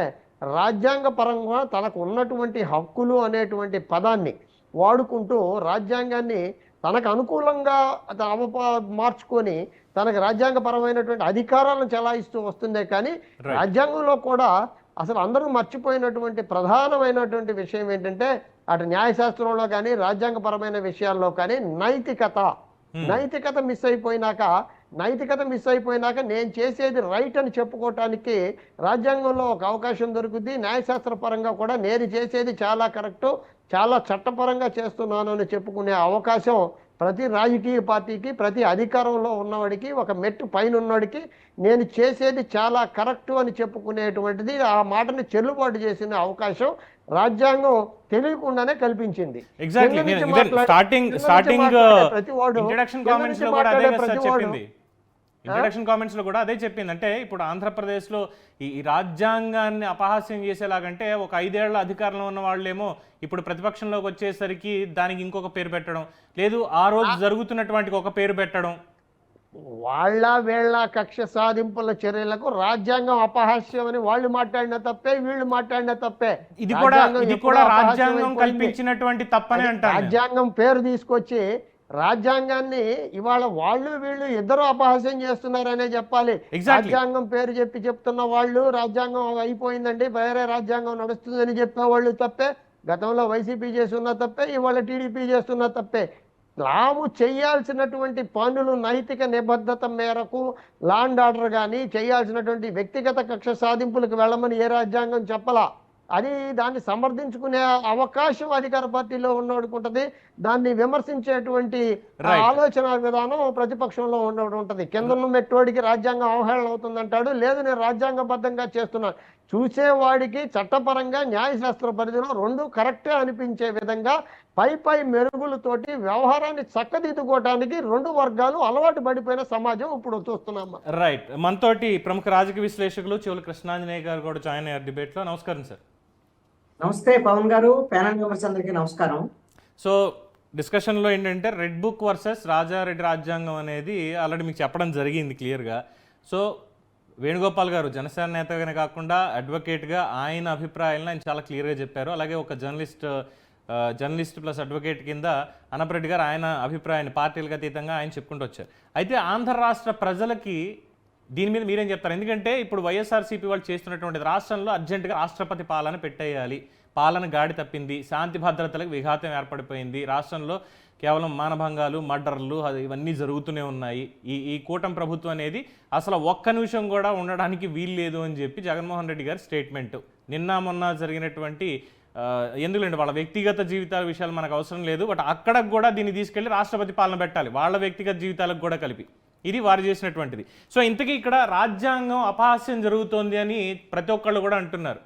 రాజ్యాంగ పరంగా తనకు ఉన్నటువంటి హక్కులు అనేటువంటి పదాన్ని వాడుకుంటూ రాజ్యాంగాన్ని తనకు అనుకూలంగా మార్చుకొని తనకు రాజ్యాంగపరమైనటువంటి అధికారాలను చెలాయిస్తూ వస్తుందే కానీ రాజ్యాంగంలో కూడా అసలు అందరూ మర్చిపోయినటువంటి ప్రధానమైనటువంటి విషయం ఏంటంటే అటు న్యాయశాస్త్రంలో కానీ రాజ్యాంగపరమైన విషయాల్లో కానీ నైతికత మిస్ అయిపోయినాక నేను చేసేది రైట్ అని చెప్పుకోవటానికి రాజ్యాంగంలో ఒక అవకాశం దొరుకుద్ది. న్యాయశాస్త్ర పరంగా కూడా నేను చేసేది చాలా కరెక్టు, చాలా చట్టపరంగా చేస్తున్నాను అని చెప్పుకునే అవకాశం ప్రతి రాజకీయ పార్టీకి, ప్రతి అధికారంలో ఉన్నవాడికి, ఒక మెట్టు పైన ఉన్నవాడికి నేను చేసేది చాలా కరెక్టు అని చెప్పుకునేటువంటిది ఆ మాటని చెల్లుబాటు చేసిన అవకాశం రాజ్యాంగం తెలియకుండానే కల్పించింది. ఇంట్రడక్షన్ కామెంట్స్ లో కూడా అదే చెప్పింది. అంటే ఇప్పుడు ఆంధ్రప్రదేశ్లో ఈ రాజ్యాంగాన్ని అపహాస్యం చేసేలాగంటే ఒక 5 ఏళ్ల అధికారంలో ఉన్న వాళ్ళేమో ఇప్పుడు ప్రతిపక్షంలోకి వచ్చేసరికి దానికి ఇంకొక పేరు పెట్టడం, లేదు ఆ రోజు జరుగుతున్నటువంటి ఒక పేరు పెట్టడం. వీళ్ళ కక్ష సాధింపుల చర్యలకు రాజ్యాంగం అపహాస్యం అని వాళ్ళు మాట్లాడిన తప్పే, వీళ్ళు మాట్లాడిన తప్పే. ఇది ఎప్పుడో కూడా అపహాస్యం రాజ్యాంగం అయిపోయింది. కల్పించినటువంటి తప్పనే అంటారు. రాజ్యాంగం పేరు తీసుకొచ్చి రాజ్యాంగాన్ని ఇవాళ వీళ్ళు ఇద్దరు అపహాస్యం చేస్తున్నారనే చెప్పాలి. రాజ్యాంగం పేరు చెప్తున్న వాళ్ళు రాజ్యాంగం అయిపోయిందండి, వేరే రాజ్యాంగం నడుస్తుందని చెప్పేవాళ్ళు తప్పే. గతంలో వైసీపీ చేస్తున్న తప్పే, ఇవాళ టీడీపీ చేస్తున్న తప్పే. తాము చేయాల్సినటువంటి పనులు నైతిక నిబద్ధత మేరకు లా అండ్ ఆర్డర్ కానీ చేయాల్సినటువంటి వ్యక్తిగత కక్ష సాధింపులకు వెళ్ళమని ఏ రాజ్యాంగం చెప్పలా. దాన్ని సమర్థించుకునే అవకాశం అధికార పార్టీలో ఉన్నవాడికి ఉంటుంది. దాన్ని విమర్శించేటువంటి ఆలోచన విధానం ప్రతిపక్షంలో ఉన్నవాడు ఉంటుంది. కింద మెట్టోడికి రాజ్యాంగం అవహేళన అవుతుందంటాడు. లేదు, నేను రాజ్యాంగబద్ధంగా చేస్తున్నాను. చూసేవాడికి చట్టపరంగా న్యాయశాస్త్ర పరిధిలో రెండు కరెక్టే అనిపించే విధంగా పై మెరుగులతోటి వ్యవహారాన్ని చక్కదిద్దుకోవడానికి రెండు వర్గాలు అలవాటు పడిపోయిన సమాజం ఇప్పుడు చూస్తున్నాం. రైట్. మనతోటి ప్రముఖ రాజకీయ విశ్లేషకులు చెవుల కృష్ణాంజనేయ గారు కూడా జాయిన్ అయ్యారు డిబేట్ లో. నమస్కారం సార్. నమస్తే పవన్ గారు, ప్యానల్ మెంబర్స్ అందరికీ నమస్కారం. సో డిస్కషన్లో ఏంటంటే రెడ్ బుక్ వర్సెస్ రాజారెడ్డి రాజ్యాంగం అనేది ఆల్రెడీ మీకు చెప్పడం జరిగింది క్లియర్గా. సో వేణుగోపాల్ గారు జనసేన నేతగానే కాకుండా అడ్వకేట్గా ఆయన అభిప్రాయాలను ఆయన చాలా క్లియర్గా చెప్పారు. అలాగే ఒక జర్నలిస్ట్ ప్లస్ అడ్వకేట్ కింద అనపరెడ్డి గారు ఆయన అభిప్రాయాన్ని పార్టీలకు అతీతంగా ఆయన చెప్పుకుంటూ వచ్చారు. అయితే ఆంధ్ర రాష్ట్ర ప్రజలకి దీని మీద మీరేం చెప్తారు? ఎందుకంటే ఇప్పుడు వైఎస్ఆర్సీపీ వాళ్ళు చేస్తున్నటువంటి రాష్ట్రంలో అర్జెంటుగా రాష్ట్రపతి పాలన పెట్టేయాలి, పాలన గాడి తప్పింది, శాంతి భద్రతలకు విఘాతం ఏర్పడిపోయింది, రాష్ట్రంలో కేవలం మానభంగాలు, మర్డర్లు ఇవన్నీ జరుగుతూనే ఉన్నాయి, ఈ కూటమి ప్రభుత్వం అనేది అసలు ఒక్క నిమిషం కూడా ఉండడానికి వీలు లేదు అని చెప్పి జగన్మోహన్ రెడ్డి గారి స్టేట్మెంట్. నిన్న మొన్న జరిగినటువంటి ఎందుకంటే వాళ్ళ వ్యక్తిగత జీవితాల విషయాలు మనకు అవసరం లేదు, బట్ అక్కడికి కూడా దీన్ని తీసుకెళ్లి రాష్ట్రపతి పాలన పెట్టాలి, వాళ్ళ వ్యక్తిగత జీవితాలకు కూడా కలిపి. ఇది వారు చేసినటువంటిది. సో ఇంతకీ ఇక్కడ రాజ్యాంగం అపహాస్యం జరుగుతోంది అని ప్రతి ఒక్కళ్ళు కూడా అంటున్నారు.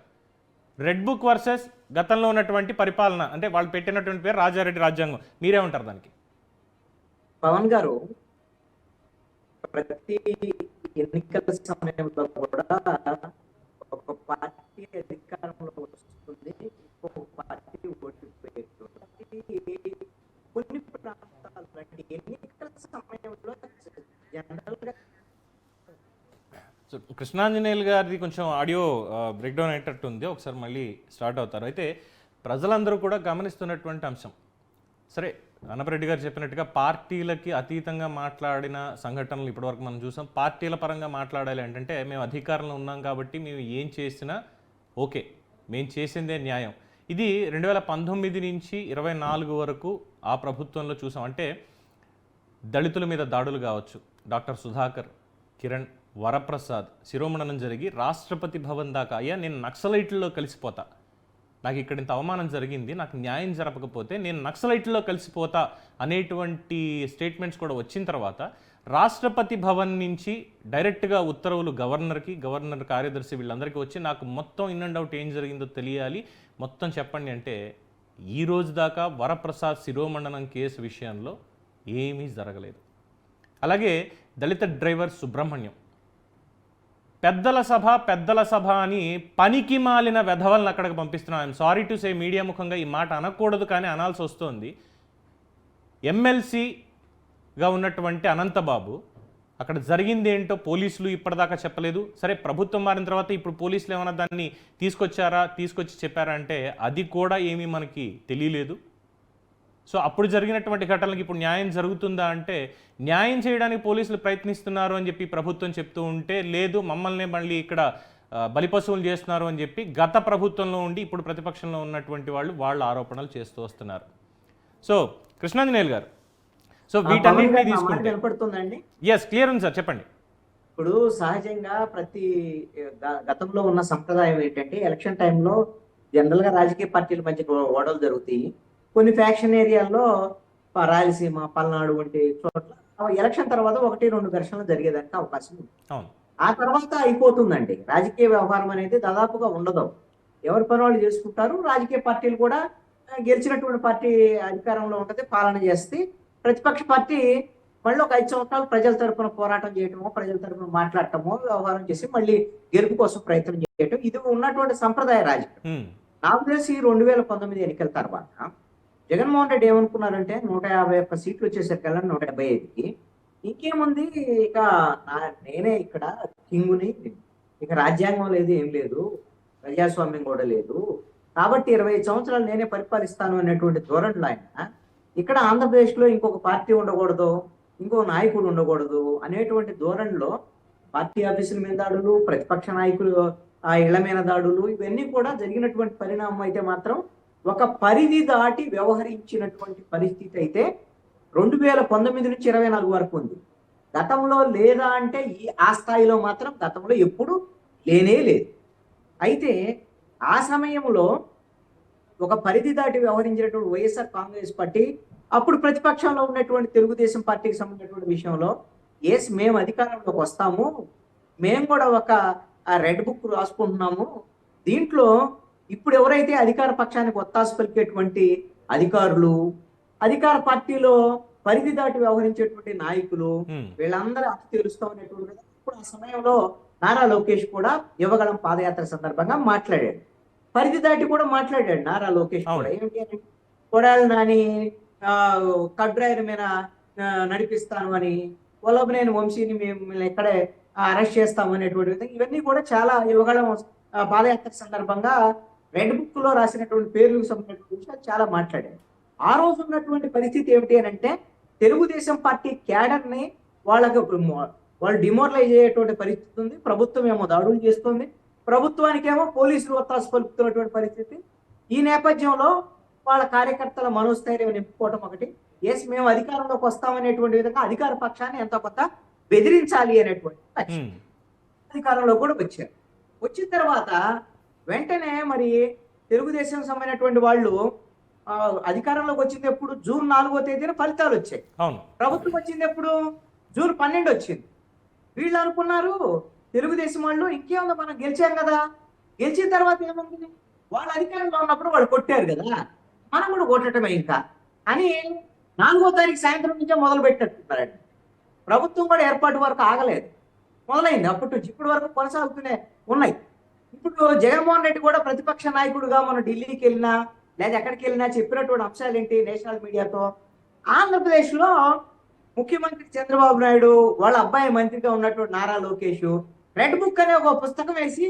రెడ్ బుక్ వర్సెస్ గతంలో ఉన్నటువంటి పరిపాలన, అంటే వాళ్ళు పెట్టినటువంటి పేరు రాజారెడ్డి రాజ్యాంగం, మీరేమంటారు దానికి? పవన్ గారు, ప్రతి ఎన్నికల సమయంలో కూడా ఒక పార్టీ అధికారంలో వస్తుంది, ఇంకొక పార్టీ ఓడిపోయేది. కొన్ని ప్రాంతాలు ఎన్నికల సమయంలో జనరల్గా సో కృష్ణాంజనేయులు గారిది కొంచెం ఆడియో బ్రేక్డౌన్ అయ్యేటట్టు ఉంది, ఒకసారి మళ్ళీ స్టార్ట్ అవుతారు. అయితే ప్రజలందరూ కూడా గమనిస్తున్నటువంటి అంశం, సరే అన్నపరెడ్డి గారు చెప్పినట్టుగా పార్టీలకి అతీతంగా మాట్లాడిన సంఘటనలు ఇప్పటివరకు మనం చూసాం. పార్టీల పరంగా మాట్లాడాలి అంటే మేము అధికారంలో ఉన్నాం కాబట్టి మేము ఏం చేసినా ఓకే, మేము చేసిందే న్యాయం. ఇది 2019 నుంచి 24 వరకు ఆ ప్రభుత్వంలో చూసాం. అంటే దళితుల మీద దాడులు కావచ్చు, డాక్టర్ సుధాకర్, కిరణ్, వరప్రసాద్ శిరోమణనం జరిగి రాష్ట్రపతి భవన్ దాకా, అయ్యా నేను నక్సలైట్లలో కలిసిపోతా, నాకు ఇక్కడ ఇంత అవమానం జరిగింది, నాకు న్యాయం జరపకపోతే నేను నక్సలైట్లలో కలిసిపోతా అనేటువంటి స్టేట్మెంట్స్ కూడా వచ్చిన తర్వాత రాష్ట్రపతి భవన్ నుంచి డైరెక్ట్గా ఉత్తర్వులు గవర్నర్కి, గవర్నర్ కార్యదర్శి వీళ్ళందరికీ వచ్చి నాకు మొత్తం ఇన్ అండ్ అవుట్ ఏం జరిగిందో తెలియాలి, మొత్తం చెప్పండి అంటే ఈ రోజు దాకా వరప్రసాద్ శిరోమండనం కేసు విషయంలో ఏమీ జరగలేదు. అలాగే దళిత డ్రైవర్ సుబ్రహ్మణ్యం, పెద్దల సభ అని పనికి మాలిన వెధవలను అక్కడికి పంపిస్తున్నాం. I'm sorry to say, media ముఖంగా ఈ మాట అనకూడదు కానీ అనాల్సి వస్తుంది. ఎమ్మెల్సీగా ఉన్నటువంటి అనంతబాబు, అక్కడ జరిగింది ఏంటో పోలీసులు ఇప్పటిదాకా చెప్పలేదు. సరే ప్రభుత్వం మారిన తర్వాత ఇప్పుడు పోలీసులు ఏమైనా దాన్ని తీసుకొచ్చి చెప్పారా అంటే అది కూడా ఏమీ మనకి తెలియలేదు. సో అప్పుడు జరిగినటువంటి ఘటనలకు ఇప్పుడు న్యాయం జరుగుతుందా అంటే న్యాయం చేయడానికి పోలీసులు ప్రయత్నిస్తున్నారు అని చెప్పి ప్రభుత్వం చెప్తూ ఉంటే, లేదు మమ్మల్ని మళ్ళీ ఇక్కడ బలిపశువులు చేస్తున్నారు అని చెప్పి గత ప్రభుత్వంలో ఉండి ఇప్పుడు ప్రతిపక్షంలో ఉన్నటువంటి వాళ్ళ ఆరోపణలు చేస్తూ వస్తున్నారు. సో కృష్ణాంజనేయులు గారు, సో వీటన్నింటినీ తీసుకుంటే వినపడుతుందండి? ఎస్, క్లియర్ ఉంది సార్, చెప్పండి. ఇప్పుడు సహజంగా గతంలో ఉన్న సంప్రదాయం ఏంటంటే ఎలక్షన్ టైంలో జనరల్ గా రాజకీయ పార్టీల మధ్య గొడవలు జరుగుతాయి. కొన్ని ఫ్యాక్షన్ ఏరియాల్లో రాయలసీమ, పల్నాడు వంటి చోట్ల ఎలక్షన్ తర్వాత 1-2 ఘర్షణలు జరిగేదానికి అవకాశం ఉంది. ఆ తర్వాత అయిపోతుందండి. రాజకీయ వ్యవహారం అనేది దాదాపుగా ఉండదు, ఎవరి పని వాళ్ళు చేసుకుంటారు. రాజకీయ పార్టీలు కూడా గెలిచినటువంటి పార్టీ అధికారంలో ఉంటుంది, పాలన చేస్తే ప్రతిపక్ష పార్టీ మళ్ళీ ఒక 5 సంవత్సరాలు ప్రజల తరఫున పోరాటం చేయటమో, ప్రజల తరఫున మాట్లాడటమో, వ్యవహారం చేసి మళ్ళీ గెలుపు కోసం ప్రయత్నం చేయటం, ఇది ఉన్నటువంటి సంప్రదాయ రాజకీయం. నాకు తెలిసి 2019 ఎన్నికల తర్వాత జగన్మోహన్ రెడ్డి ఏమనుకున్నారంటే 151 సీట్లు వచ్చేసరికల్లా 175కి ఇంకేముంది, ఇక నేనే ఇక్కడ కింగుని, ఇక రాజ్యాంగం లేదు, ఏం లేదు, ప్రజాస్వామ్యం కూడా లేదు, కాబట్టి 25 సంవత్సరాలు నేనే పరిపాలిస్తాను అనేటువంటి ధోరణిలో ఆయన ఇక్కడ ఆంధ్రప్రదేశ్లో ఇంకొక పార్టీ ఉండకూడదు, ఇంకో నాయకుడు ఉండకూడదు అనేటువంటి ధోరణిలో పార్టీ ఆఫీసుల మీద దాడులు, ప్రతిపక్ష నాయకులు ఆ ఇళ్ల మీద దాడులు, ఇవన్నీ కూడా జరిగినటువంటి పరిణామం అయితే మాత్రం ఒక పరిధి దాటి వ్యవహరించినటువంటి పరిస్థితి అయితే 2019 నుంచి 24 వరకు ఉంది. గతంలో లేదా అంటే ఆ స్థాయిలో మాత్రం గతంలో ఎప్పుడు లేనే లేదు. అయితే ఆ సమయంలో ఒక పరిధి దాటి వ్యవహరించినటువంటి వైఎస్ఆర్ కాంగ్రెస్ పార్టీ అప్పుడు ప్రతిపక్షంలో ఉన్నటువంటి తెలుగుదేశం పార్టీకి సంబంధించినటువంటి విషయంలో ఎస్ మేము అధికారంలోకి వస్తాము, మేము కూడా ఒక రెడ్ బుక్ రాసుకుంటున్నాము, దీంట్లో ఇప్పుడు ఎవరైతే అధికార పక్షానికి ఒత్తాసు పలికేటువంటి అధికారులు, అధికార పార్టీలో పరిధి దాటి వ్యవహరించేటువంటి నాయకులు, వీళ్ళందరూ అతి తెలుస్తామనేటువంటి ఇప్పుడు ఆ సమయంలో నారా లోకేష్ కూడా యువగళం పాదయాత్ర సందర్భంగా మాట్లాడాడు. పరిధి దాటి కూడా మాట్లాడాడు నారా లోకేష్ కూడా. ఏమిటి అని, కొడాలి నాని కడ్రాయర్ మీద నడిపిస్తాను అని, వల్లభనేని వంశీని మేము ఎక్కడే అరెస్ట్ చేస్తాము అనేటువంటి విధంగా ఇవన్నీ కూడా చాలా యువగళం పాదయాత్ర సందర్భంగా రెడ్ బుక్ లో రాసినటువంటి పేర్లకు సంబంధించిన విషయాలు చాలా మాట్లాడారు. ఆ రోజు ఉన్నటువంటి పరిస్థితి ఏమిటి అని అంటే తెలుగుదేశం పార్టీ క్యాడర్ ని వాళ్ళు డిమోరలైజ్ అయ్యేటువంటి పరిస్థితి ఉంది. ప్రభుత్వం ఏమో దాడులు చేస్తుంది, ప్రభుత్వానికేమో పోలీసులు ఒత్తాసు పలుకుతున్నటువంటి పరిస్థితి. ఈ నేపథ్యంలో వాళ్ళ కార్యకర్తల మనోస్థైర్యం నింపుకోవటం ఒకటి, ఎస్ మేము అధికారంలోకి వస్తామనేటువంటి విధంగా అధికార పక్షాన్ని ఎంతో కొంత బెదిరించాలి అనేటువంటి లక్ష్యం అధికారంలో కూడా వచ్చారు. వచ్చిన తర్వాత వెంటనే మరి తెలుగుదేశం సంబంధించినటువంటి వాళ్ళు అధికారంలోకి వచ్చింది ఎప్పుడు? జూన్ 4వ తేదీన ఫలితాలు వచ్చాయి. ప్రభుత్వం వచ్చింది ఎప్పుడు? జూన్ 12 వచ్చింది. వీళ్ళు అనుకున్నారు తెలుగుదేశం వాళ్ళు ఇంకేముందో మనం గెలిచాం కదా, గెలిచిన తర్వాత ఏముంది, వాళ్ళు అధికారంలో ఉన్నప్పుడు వాళ్ళు కొట్టారు కదా, మనం కూడా కొట్టడమే ఇంకా అని 4వ తారీఖు సాయంత్రం నుంచే మొదలు పెట్టేట్టున్నారండి. ప్రభుత్వం కూడా ఏర్పాటు వరకు ఆగలేదు, మొదలైంది అప్పటి నుంచి ఇప్పటి వరకు కొనసాగుతూనే ఉన్నాయి. ఇప్పుడు జగన్మోహన్ రెడ్డి కూడా ప్రతిపక్ష నాయకుడుగా మనం ఢిల్లీకి వెళ్ళినా లేదా ఎక్కడికి వెళ్ళినా చెప్పినటువంటి అంశాలు ఏంటి? నేషనల్ మీడియాతో ఆంధ్రప్రదేశ్ లో ముఖ్యమంత్రి చంద్రబాబు నాయుడు వాళ్ళ అబ్బాయి మంత్రిగా ఉన్నటువంటి నారా లోకేష్ రెడ్ బుక్ అనే ఒక పుస్తకం వేసి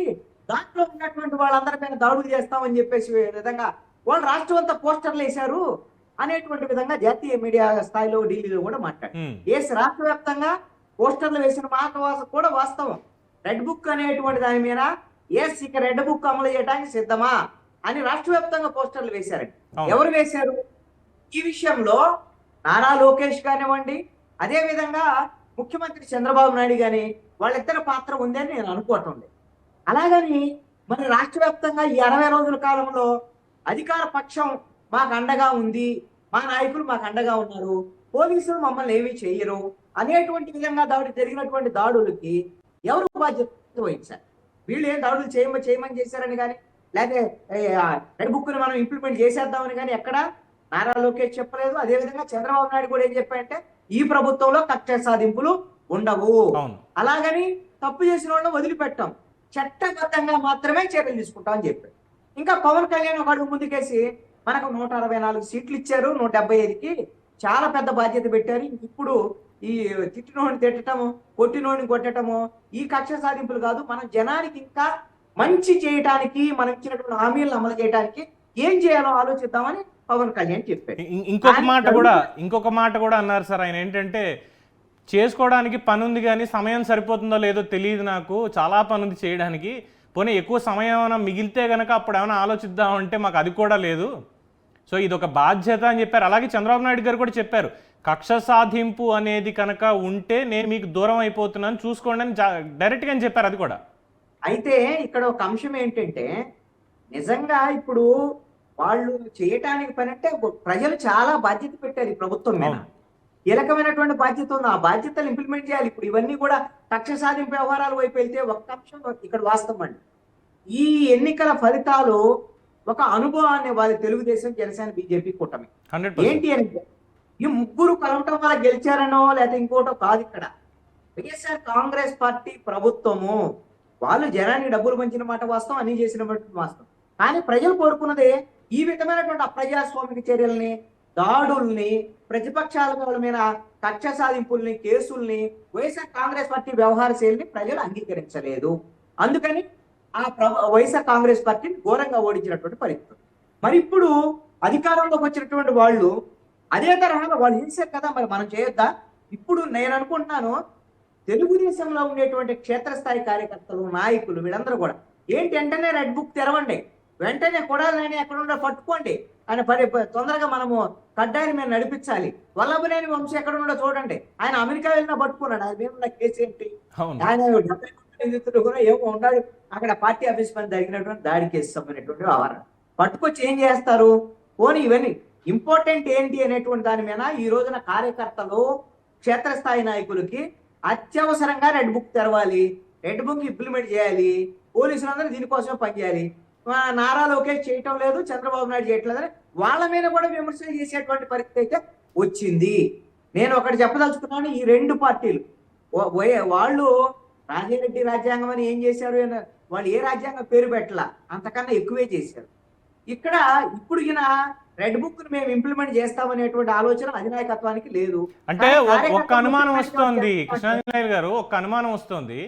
దాంట్లో ఉన్నటువంటి వాళ్ళందరి పైన దాడులు చేస్తామని చెప్పేసి విధంగా వాళ్ళు రాష్ట్రం అంతా పోస్టర్లు వేశారు అనేటువంటి విధంగా జాతీయ మీడియా స్థాయిలో ఢిల్లీలో కూడా మాట్లాడారు. రాష్ట్ర వ్యాప్తంగా పోస్టర్లు వేసిన మాట కూడా వాస్తవం. రెడ్ బుక్ అనేటువంటి దాని మీద ఇక రెడ్ బుక్ అమలు చేయడానికి సిద్ధమా అని రాష్ట్ర వ్యాప్తంగా పోస్టర్లు వేశారండి. ఎవరు వేశారు? ఈ విషయంలో నారా లోకేష్ కానివ్వండి, అదే విధంగా ముఖ్యమంత్రి చంద్రబాబు నాయుడు గాని వాళ్ళిద్దరి పాత్ర ఉంది అని నేను అనుకోవటం లేదు. అలాగని మరి రాష్ట్ర వ్యాప్తంగా ఈ 60 రోజుల కాలంలో అధికార పక్షం మాకు అండగా ఉంది, మా నాయకులు మాకు అండగా ఉన్నారు, పోలీసులు మమ్మల్ని ఏమీ చేయరు అనేటువంటి విధంగా జరిగినటువంటి దాడులకి ఎవరు బాధ్యత వహించారు? వీళ్ళు ఏం దాడులు చేయమని చేశారని కానీ లేకపోతే రెడ్ బుక్ ని మనం ఇంప్లిమెంట్ చేసేద్దామని కానీ ఎక్కడ నారా లోకేష్ చెప్పలేదు. అదేవిధంగా చంద్రబాబు నాయుడు కూడా ఏం చెప్పారంటే ఈ ప్రభుత్వంలో కక్ష సాధింపులు ఉండవు, అలాగని తప్పు చేసిన వాళ్ళని వదిలిపెట్టాం, చట్టబద్ధంగా మాత్రమే చర్యలు తీసుకుంటామని చెప్పారు. ఇంకా పవన్ కళ్యాణ్ ఒక అడుగు ముందుకేసి మనకు 164 సీట్లు ఇచ్చారు, 175కి చాలా పెద్ద బాధ్యత పెట్టారు. ఇప్పుడు ఈ తిట్టినోడిని తిట్టడము, కొట్టినోడిని కొట్టడము ఈ కక్ష సాధింపులు కాదు, మనం జనానికి ఇంకా మంచి చేయటానికి, మనం ఇచ్చినటువంటి హామీలను అమలు చేయడానికి ఏం చేయాలో ఆలోచిద్దామని పవన్ కళ్యాణ్ చెప్పారు. ఇంకొక మాట కూడా అన్నారు సార్ ఆయన, ఏంటంటే చేసుకోవడానికి పని ఉంది కానీ సమయం సరిపోతుందో లేదో తెలియదు, నాకు చాలా పని ఉంది చేయడానికి, పోనీ ఎక్కువ సమయం ఏమైనా మిగిలితే కనుక అప్పుడు ఏమైనా ఆలోచిద్దామంటే మాకు అది కూడా లేదు, సో ఇది ఒక బాధ్యత అని చెప్పారు. అలాగే చంద్రబాబు నాయుడు గారు కూడా చెప్పారు, కక్ష సాధింపు అనేది కనుక ఉంటే నేను మీకు దూరం అయిపోతున్నాను చూసుకోండి అని డైరెక్ట్గా అని చెప్పారు. అది కూడా అయితే ఇక్కడ ఒక అంశం ఏంటంటే నిజంగా ఇప్పుడు వాళ్ళు చేయటానికి పని అంటే ప్రజలు చాలా బాధ్యత పెట్టారు ఈ ప్రభుత్వం మీద, కీలకమైనటువంటి బాధ్యత ఉంది, ఆ బాధ్యతలు ఇంప్లిమెంట్ చేయాలి. ఇప్పుడు ఇవన్నీ కూడా కక్ష సాధింపు వ్యవహారాల వైపు వెళ్తే ఒక్క అంశం ఇక్కడ వాస్తవం అండి, ఈ ఎన్నికల ఫలితాలు ఒక అనుభవాన్ని వాళ్ళ తెలుగుదేశం, జనసేన, బీజేపీ కూటమి ఏంటి అంటే ఈ ముగ్గురు కలవటం వల్ల గెలిచారనో లేకపోతే ఇంకోటో కాదు. ఇక్కడ వైఎస్ఆర్ కాంగ్రెస్ పార్టీ ప్రభుత్వము వాళ్ళు జనానికి డబ్బులు పంచిన మాట వాస్తవం, అన్ని చేసినటువంటి వాస్తవం, కానీ ప్రజలు కోరుకున్నదే ఈ విధమైనటువంటి అప్రజాస్వామిక చర్యల్ని, దాడుల్ని, ప్రతిపక్షాల వాళ్ళ మీద కక్ష సాధింపుల్ని, కేసుల్ని, వైఎస్ఆర్ కాంగ్రెస్ పార్టీ వ్యవహార శైలిని ప్రజలు అంగీకరించలేదు. అందుకని వైఎస్ఆర్ కాంగ్రెస్ పార్టీని ఘోరంగా ఓడించినటువంటి పరిస్థితి. మరి ఇప్పుడు అధికారంలోకి వచ్చినటువంటి వాళ్ళు అదే తరహాలో వాళ్ళు చేశారు కదా, మరి మనం చేయొద్దా? ఇప్పుడు నేను అనుకుంటున్నాను, తెలుగుదేశంలో ఉండేటువంటి క్షేత్రస్థాయి కార్యకర్తలు, నాయకులు, వీళ్ళందరూ కూడా ఏంటి, వెంటనే రెడ్ బుక్ తెరవండి, వెంటనే కొడాలని ఎక్కడ ఉండే పట్టుకోండి, ఆయన తొందరగా మనము కడ్డాయిని మేము నడిపించాలి. వల్లభనేని వంశీ ఎక్కడ ఉండో చూడండి, ఆయన అమెరికా వెళ్ళినా పట్టుకున్నాడు, ఆయన మీద కేసు ఏంటి? ఆయన 70 నిందితుడు కూడా ఏమో ఉన్నాడు అక్కడ, పార్టీ ఆఫీస్ పని జరిగినటువంటి దాడి కేసు సంబంధించినటువంటి వ్యవహారం పట్టుకొచ్చి ఏం చేస్తారు? పోనీ ఇవన్నీ ఇంపార్టెంట్ ఏంటి అనేటువంటి దాని మీద ఈ రోజున కార్యకర్తలు, క్షేత్రస్థాయి నాయకులకి అత్యవసరంగా రెడ్ బుక్ తెరవాలి, రెడ్ బుక్ ఇంప్లిమెంట్ చేయాలి, పోలీసులందరూ దీనికోసమే పనిచేయాలి. నారా లోకేష్ చేయటం లేదు, చంద్రబాబు నాయుడు చేయట్లేదని వాళ్ళ మీద కూడా విమర్శలు చేసేటువంటి పరిస్థితి అయితే వచ్చింది. నేను ఒకటి చెప్పదలుచుకున్నాను, ఈ రెండు పార్టీలు వాళ్ళు రాజారెడ్డి రాజ్యాంగం అని ఏం చేశారు, వాళ్ళు ఏ రాజ్యాంగం పేరు పెట్టలా, అంతకన్నా ఎక్కువే చేశారు. ఇక్కడ ఇప్పుడు రెడ్ బుక్ మేము ఇంప్లిమెంట్ చేస్తామనేటువంటి ఆలోచన అధినాయకత్వానికి లేదు. అంటే ఒక్క అనుమానం వస్తోంది కృష్ణాంజనేయులు గారు, ఒక్క అనుమానం వస్తోంది.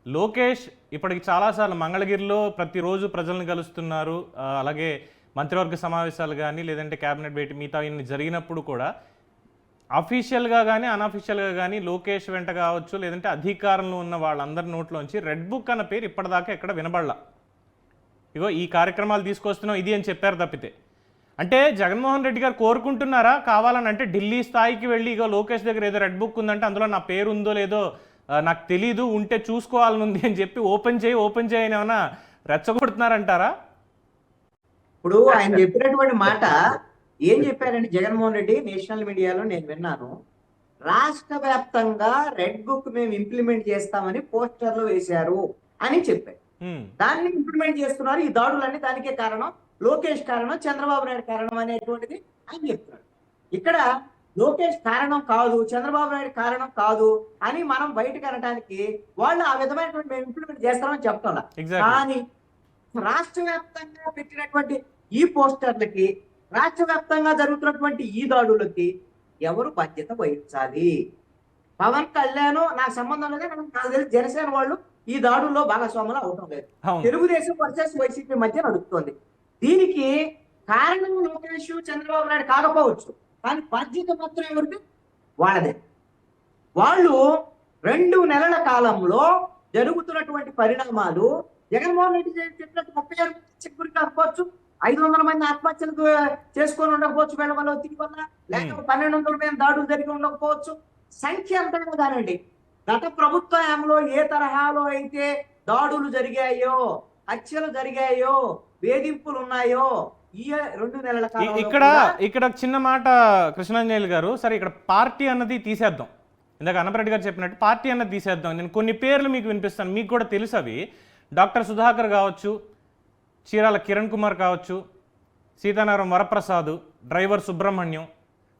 లోకేష్ ఇప్పటికి చాలాసార్లు మంగళగిరిలో ప్రతిరోజు ప్రజలను కలుస్తున్నారు, అలాగే మంత్రివర్గ సమావేశాలు కానీ లేదంటే కేబినెట్ భేటీ మిగతా ఇన్ని జరిగినప్పుడు కూడా అఫీషియల్గా కానీ అన్అఫీషియల్గా కానీ లోకేష్ వెంట కావచ్చు లేదంటే అధికారంలో ఉన్న వాళ్ళందరి నోట్లోంచి రెడ్ బుక్ అన్న పేరు ఇప్పటిదాకా ఎక్కడ వినబడలా. ఇగో ఈ కార్యక్రమాలు తీసుకొస్తున్నాం ఇది అని చెప్పారు తప్పితే. అంటే జగన్మోహన్ రెడ్డి గారు కోరుకుంటున్నారా కావాలని, అంటే ఢిల్లీ స్థాయికి వెళ్ళి ఇగో లోకేష్ దగ్గర ఏదో రెడ్ బుక్ ఉందంటే అందులో నా పేరు ఉందో లేదో నాకు తెలీదు, ఉంటే చూసుకోవాలని ఉంది అని చెప్పి ఓపెన్ చేయి అని ఏమైనా రెచ్చగొడుతున్నారంటారా? ఇప్పుడు ఆయన చెప్పినటువంటి మాట ఏం చెప్పారండి జగన్మోహన్ రెడ్డి, నేషనల్ మీడియాలో నేను విన్నాను, రాష్ట్ర వ్యాప్తంగా రెడ్ బుక్ మేము ఇంప్లిమెంట్ చేస్తామని పోస్టర్లు వేశారు అని చెప్పారు. దాన్ని ఇంప్లిమెంట్ చేస్తున్నారు, ఈ దాడులన్నీ దానికే కారణం, లోకేష్ కారణం, చంద్రబాబు నాయుడు కారణం అనేటువంటిది ఆయన చెప్తున్నాడు. ఇక్కడ లోకేష్ కారణం కాదు, చంద్రబాబు నాయుడు కారణం కాదు అని మనం బయటకు అనడానికి వాళ్ళు ఆ విధమైనటువంటి మేము ఇంప్లిమెంట్ చేస్తామని చెప్తున్నా. కానీ రాష్ట్ర వ్యాప్తంగా పెట్టినటువంటి ఈ పోస్టర్లకి, రాష్ట్ర వ్యాప్తంగా జరుగుతున్నటువంటి ఈ దాడులకి ఎవరు బాధ్యత వహించాలి? పవన్ కళ్యాణ్ నాకు సంబంధం లేదు, నాకు తెలిసి జనసేన వాళ్ళు ఈ దాడుల్లో భాగస్వాములు అవటం లేదు, తెలుగుదేశం వర్సెస్ వైసీపీ మధ్య నడుస్తుంది. దీనికి కారణం లోకేష్, చంద్రబాబు నాయుడు కాకపోవచ్చు, కానీ బాధ్యత మాత్రం ఎవరికి? వాళ్ళదే. వాళ్ళు 2 నెలల కాలంలో జరుగుతున్నటువంటి పరిణామాలు, జగన్మోహన్ రెడ్డి చెప్పినట్టు 36 చెక్కులు కాకపోవచ్చు, 500 మంది ఆత్మహత్యలు చేసుకొని ఉండకపోవచ్చు వీళ్ళ వల్ల, ఒత్తిడి వల్ల, లేకపోతే 1200 మీద దాడులు జరిగి ఉండకపోవచ్చు. సంఖ్య అంతా కానండి, గత ప్రభుత్వ హయాంలో ఏ తరహాలో అయితే దాడులు జరిగాయో, హత్యలు జరిగాయో, వేధింపులు ఉన్నాయో, ఈ 2 నెలల కాలంలో ఇక్కడ చిన్న మాట కృష్ణాంజనేయులు గారు, సరే ఇక్కడ పార్టీ అన్నది తీసేద్దాం, ఇందాక అన్నపరెడ్డి గారు చెప్పినట్టు పార్టీ అన్నది తీసేద్దాం. నేను కొన్ని పేర్లు మీకు వినిపిస్తాను, మీకు కూడా తెలుసు అవి. డాక్టర్ సుధాకర్ కావచ్చు, చీరాల కిరణ్ కుమార్ కావచ్చు, సీతారాం వరప్రసాద్, డ్రైవర్ సుబ్రహ్మణ్యం,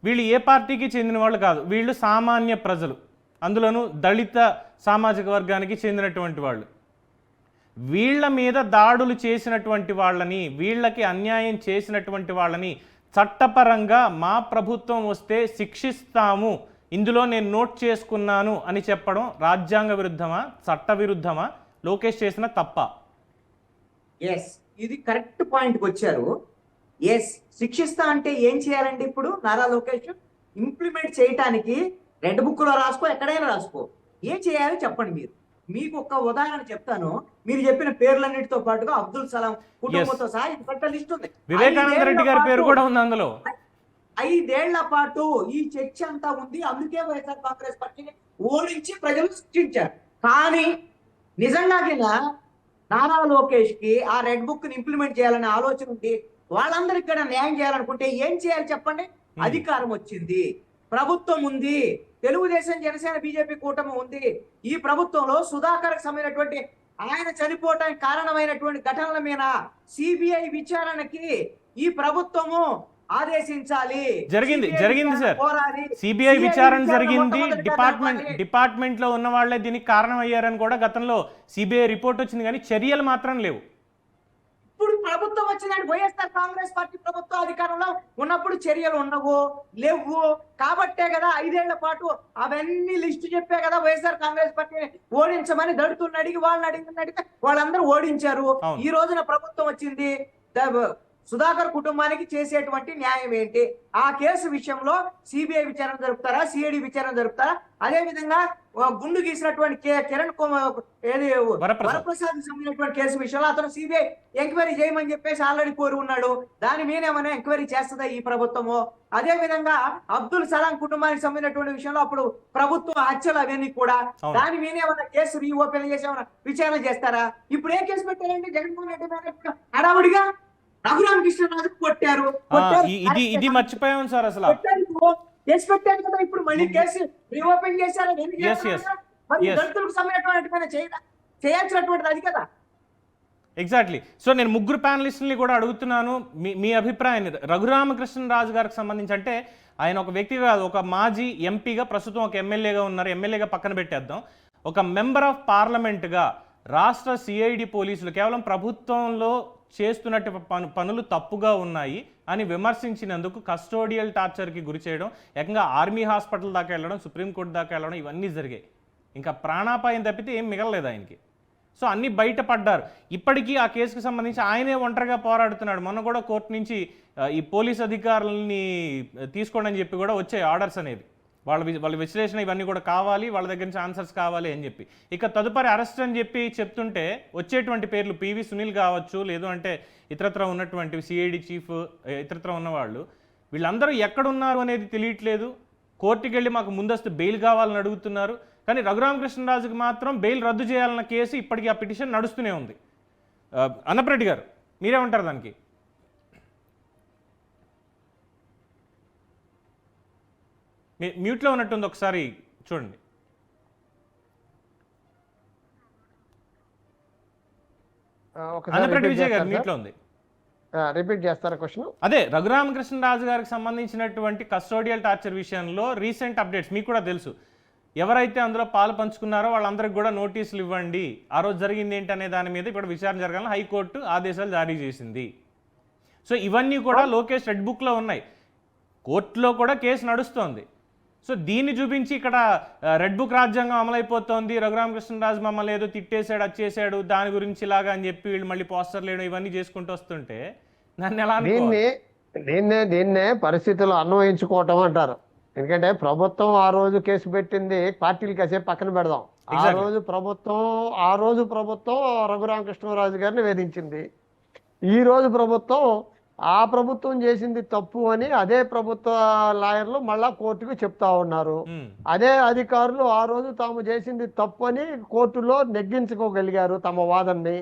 వీళ్ళు ఏ పార్టీకి చెందిన వాళ్ళు కాదు, వీళ్ళు సామాన్య ప్రజలు, అందులోనూ దళిత సామాజిక వర్గానికి చెందినటువంటి వాళ్ళు. వీళ్ళ మీద దాడులు చేసినటువంటి వాళ్ళని, వీళ్ళకి అన్యాయం చేసినటువంటి వాళ్ళని చట్టపరంగా మా ప్రభుత్వం వస్తే శిక్షిస్తాము, ఇందులో నేను నోట్ చేసుకున్నాను అని చెప్పడం రాజ్యాంగ విరుద్ధమా, చట్ట విరుద్ధమా, లోకేష్ చేసిన తప్ప? ఎస్, ఇది కరెక్ట్ పాయింట్కి వచ్చారు. ఎస్, శిక్షిస్తా అంటే ఏం చేయాలండి? ఇప్పుడు నారా లోకేష్ ఇంప్లిమెంట్ చేయటానికి రెడ్ బుక్ లో రాసుకో, ఎక్కడైనా రాసుకో, ఏం చేయాలో చెప్పండి. మీకు ఒక ఉదాహరణ చెప్తాను. మీరు చెప్పిన పేర్లన్నిటితో పాటుగా అబ్దుల్ సలాం కుటుంబంతో సహా ఇంత లిస్ట్ ఉంది. వివేకానంద రెడ్డి గారి పేరు కూడా ఉంది అందులో. 5 ఏళ్ల పాటు ఈ చర్చ అంతా ఉంది. అందుకే వైఎస్ఆర్ కాంగ్రెస్ పార్టీని ఓడించి ప్రజలు శిక్షించారు. కానీ నిజంగా నారా లోకేష్ కి ఆ రెడ్ బుక్ ని ఇంప్లిమెంట్ చేయాలనే ఆలోచన ఉంది. వాళ్ళందరికీ కూడా న్యాయం చేయాలనుకుంటే ఏం చేయాలి చెప్పండి? అధికారం వచ్చింది, ప్రభుత్వం ఉంది, తెలుగుదేశం, జనసేన, బీజేపీ కూటమి ఉంది. ఈ ప్రభుత్వంలో సుధాకర్ సంబంధించినటువంటి ఆయన చనిపోవటానికి కారణమైనటువంటి ఘటనల మీద సిబిఐ విచారణకి ఈ ప్రభుత్వము ఆదేశించాలి. జరిగింది సార్, సిబిఐ విచారణ జరిగింది. డిపార్ట్మెంట్ లో ఉన్న వాళ్ళే దీనికి కారణం అయ్యారని కూడా గతంలో సిబిఐ రిపోర్ట్ వచ్చింది, కానీ చర్యలు మాత్రం లేవు. ఇప్పుడు ప్రభుత్వం వచ్చిందంటే వైఎస్ఆర్ కాంగ్రెస్ పార్టీ ప్రభుత్వం అధికారంలో ఉన్నప్పుడు చర్యలు ఉండవు, లేవు. కాబట్టే కదా 5 ఏళ్ల పాటు అవన్నీ లిస్టు చెప్పే కదా వైఎస్ఆర్ కాంగ్రెస్ పార్టీని ఓడించమని దళితులను అడిగి వాళ్ళని అడిగితే వాళ్ళందరూ ఓడించారు. ఈ రోజున ప్రభుత్వం వచ్చింది. సుధాకర్ కుటుంబానికి చేసేటువంటి న్యాయం ఏంటి? ఆ కేసు విషయంలో సిబిఐ విచారణ జరుపుతారా, సిఐడి విచారణ జరుపుతారా? అదే విధంగా గుండు గీసినటువంటి కిరణ్ కుమార్ వరప్రసాద్ సంబంధించినటువంటి కేసు విషయంలో అతను సిబిఐ ఎంక్వైరీ చేయమని చెప్పేసి ఆల్రెడీ కోరి ఉన్నాడు. దాని మీద ఏమైనా ఎంక్వైరీ చేస్తుందా ఈ ప్రభుత్వము? అదే విధంగా అబ్దుల్ సలాం కుటుంబానికి సంబంధించినటువంటి విషయంలో అప్పుడు ప్రభుత్వం హత్యలు అవన్నీ కూడా దాని మీద ఏమైనా కేసు రీఓపెన్ చేసి ఏమైనా విచారణ చేస్తారా? ఇప్పుడు ఏ కేసు పెట్టారంటే జగన్మోహన్ రెడ్డి మీద హడావుడిగా రఘురామకృష్ణరాజు కొట్టారు. ఇది మర్చిపోయాం సార్ అసలు. కేసు పెట్టారు కదా, ఇప్పుడు మళ్ళీ కేసు రీఓపెన్ చేశారు. దళితులకు సంబంధించినటువంటి చేయాల్సినటువంటిది అది కదా. ఎగ్జాక్ట్లీ. సో నేను ముగ్గురు ప్యానలిస్టుల్ని కూడా అడుగుతున్నాను మీ అభిప్రాయాన్ని. రఘురామకృష్ణరాజు గారికి సంబంధించి అంటే ఆయన ఒక వ్యక్తి కాదు, ఒక మాజీ ఎంపీగా, ప్రస్తుతం ఒక ఎమ్మెల్యేగా ఉన్నారు. ఎమ్మెల్యేగా పక్కన పెట్టేద్దాం. ఒక మెంబర్ ఆఫ్ పార్లమెంట్గా రాష్ట్ర సిఐడి పోలీసులు కేవలం ప్రభుత్వంలో చేస్తున్నట్టు పనులు తప్పుగా ఉన్నాయి అని విమర్శించినందుకు కస్టోడియల్ టార్చర్కి గురి చేయడం, ఏకంగా ఆర్మీ హాస్పిటల్ దాకా వెళ్ళడం, సుప్రీంకోర్టు దాకా వెళ్ళడం, ఇవన్నీ జరిగాయి. ఇంకా ప్రాణాపాయం తప్పితే ఏం మిగలలేదు ఆయనకి. సో అన్నీ బయటపడ్డారు. ఇప్పటికీ ఆ కేసుకు సంబంధించి ఆయనే ఒంటరిగా పోరాడుతున్నాడు. మొన్న కూడా కోర్టు నుంచి ఈ పోలీస్ అధికారులని తీసుకోండి అని చెప్పి కూడా వచ్చాయి ఆర్డర్స్ అనేది. వాళ్ళ విశ్లేషణ ఇవన్నీ కూడా కావాలి, వాళ్ళ దగ్గర నుంచి ఆన్సర్స్ కావాలి అని చెప్పి. ఇక తదుపరి అరెస్ట్ అని చెప్పి చెప్తుంటే వచ్చేటువంటి పేర్లు పివి సునీల్ కావచ్చు, లేదు అంటే ఇతరత్ర ఉన్నటువంటి సిఐడి చీఫ్, ఇతరత్ర ఉన్నవాళ్ళు, వీళ్ళందరూ ఎక్కడున్నారు అనేది తెలియట్లేదు. కోర్టుకి వెళ్ళి మాకు ముందస్తు బెయిల్ కావాలని అడుగుతున్నారు. కానీ రఘురామకృష్ణరాజుకి మాత్రం బెయిల్ రద్దు చేయాలన్న కేసు ఇప్పటికీ ఆ పిటిషన్ నడుస్తూనే ఉంది. అన్నప్రెడ్డి గారు మీరేమంటారు దానికి? మ్యూట్లో ఉన్నట్టుంది, ఒకసారి చూడండి. అన్నప్రెడ్డి విజయ్ గారు మ్యూట్లో ఉంది. రిపీట్ చేస్తారా క్వశ్చన్? అదే రఘురామకృష్ణరాజు గారికి సంబంధించినటువంటి కస్టోడియల్ టార్చర్ విషయంలో రీసెంట్ అప్డేట్స్ మీకు కూడా తెలుసు. ఎవరైతే అందులో పాలు పంచుకున్నారో వాళ్ళందరికీ కూడా నోటీసులు ఇవ్వండి, ఆ రోజు జరిగింది ఏంటి అనే దాని మీద ఇప్పుడు విచారణ జరగాలని హైకోర్టు ఆదేశాలు జారీ చేసింది. సో ఇవన్నీ కూడా లోకేష్ రెడ్ బుక్లో ఉన్నాయి. కోర్టులో కూడా కేసు నడుస్తోంది. సో దీన్ని చూపించి ఇక్కడ రెడ్ బుక్ రాజ్యాంగం అమలైపోతోంది, రఘురామకృష్ణరాజు మమ్మల్ని ఏదో తిట్టేశాడు, వచ్చేసాడు, దాని గురించి ఇలాగా అని చెప్పి వీళ్ళు మళ్ళీ పోస్టర్లు వేయడం ఇవన్నీ చేసుకుంటూ వస్తుంటే నన్ను ఎలా దీన్నే పరిస్థితులు అన్వయించుకోవటం అంటారు. ఎందుకంటే ప్రభుత్వం ఆ రోజు కేసు పెట్టింది, పార్టీలు కాసేపు పక్కన పెడదాం. ఆ రోజు ప్రభుత్వం రఘురామకృష్ణరాజు గారిని వేధించింది. ఈ రోజు ప్రభుత్వం ఆ ప్రభుత్వం చేసింది తప్పు అని అదే ప్రభుత్వ లాయర్లు మళ్ళా కోర్టుకు చెప్తా ఉన్నారు. అదే అధికారులు ఆ రోజు తాము చేసింది తప్పు అని కోర్టులో నెగ్గించుకోగలిగారు తమ వాదనని.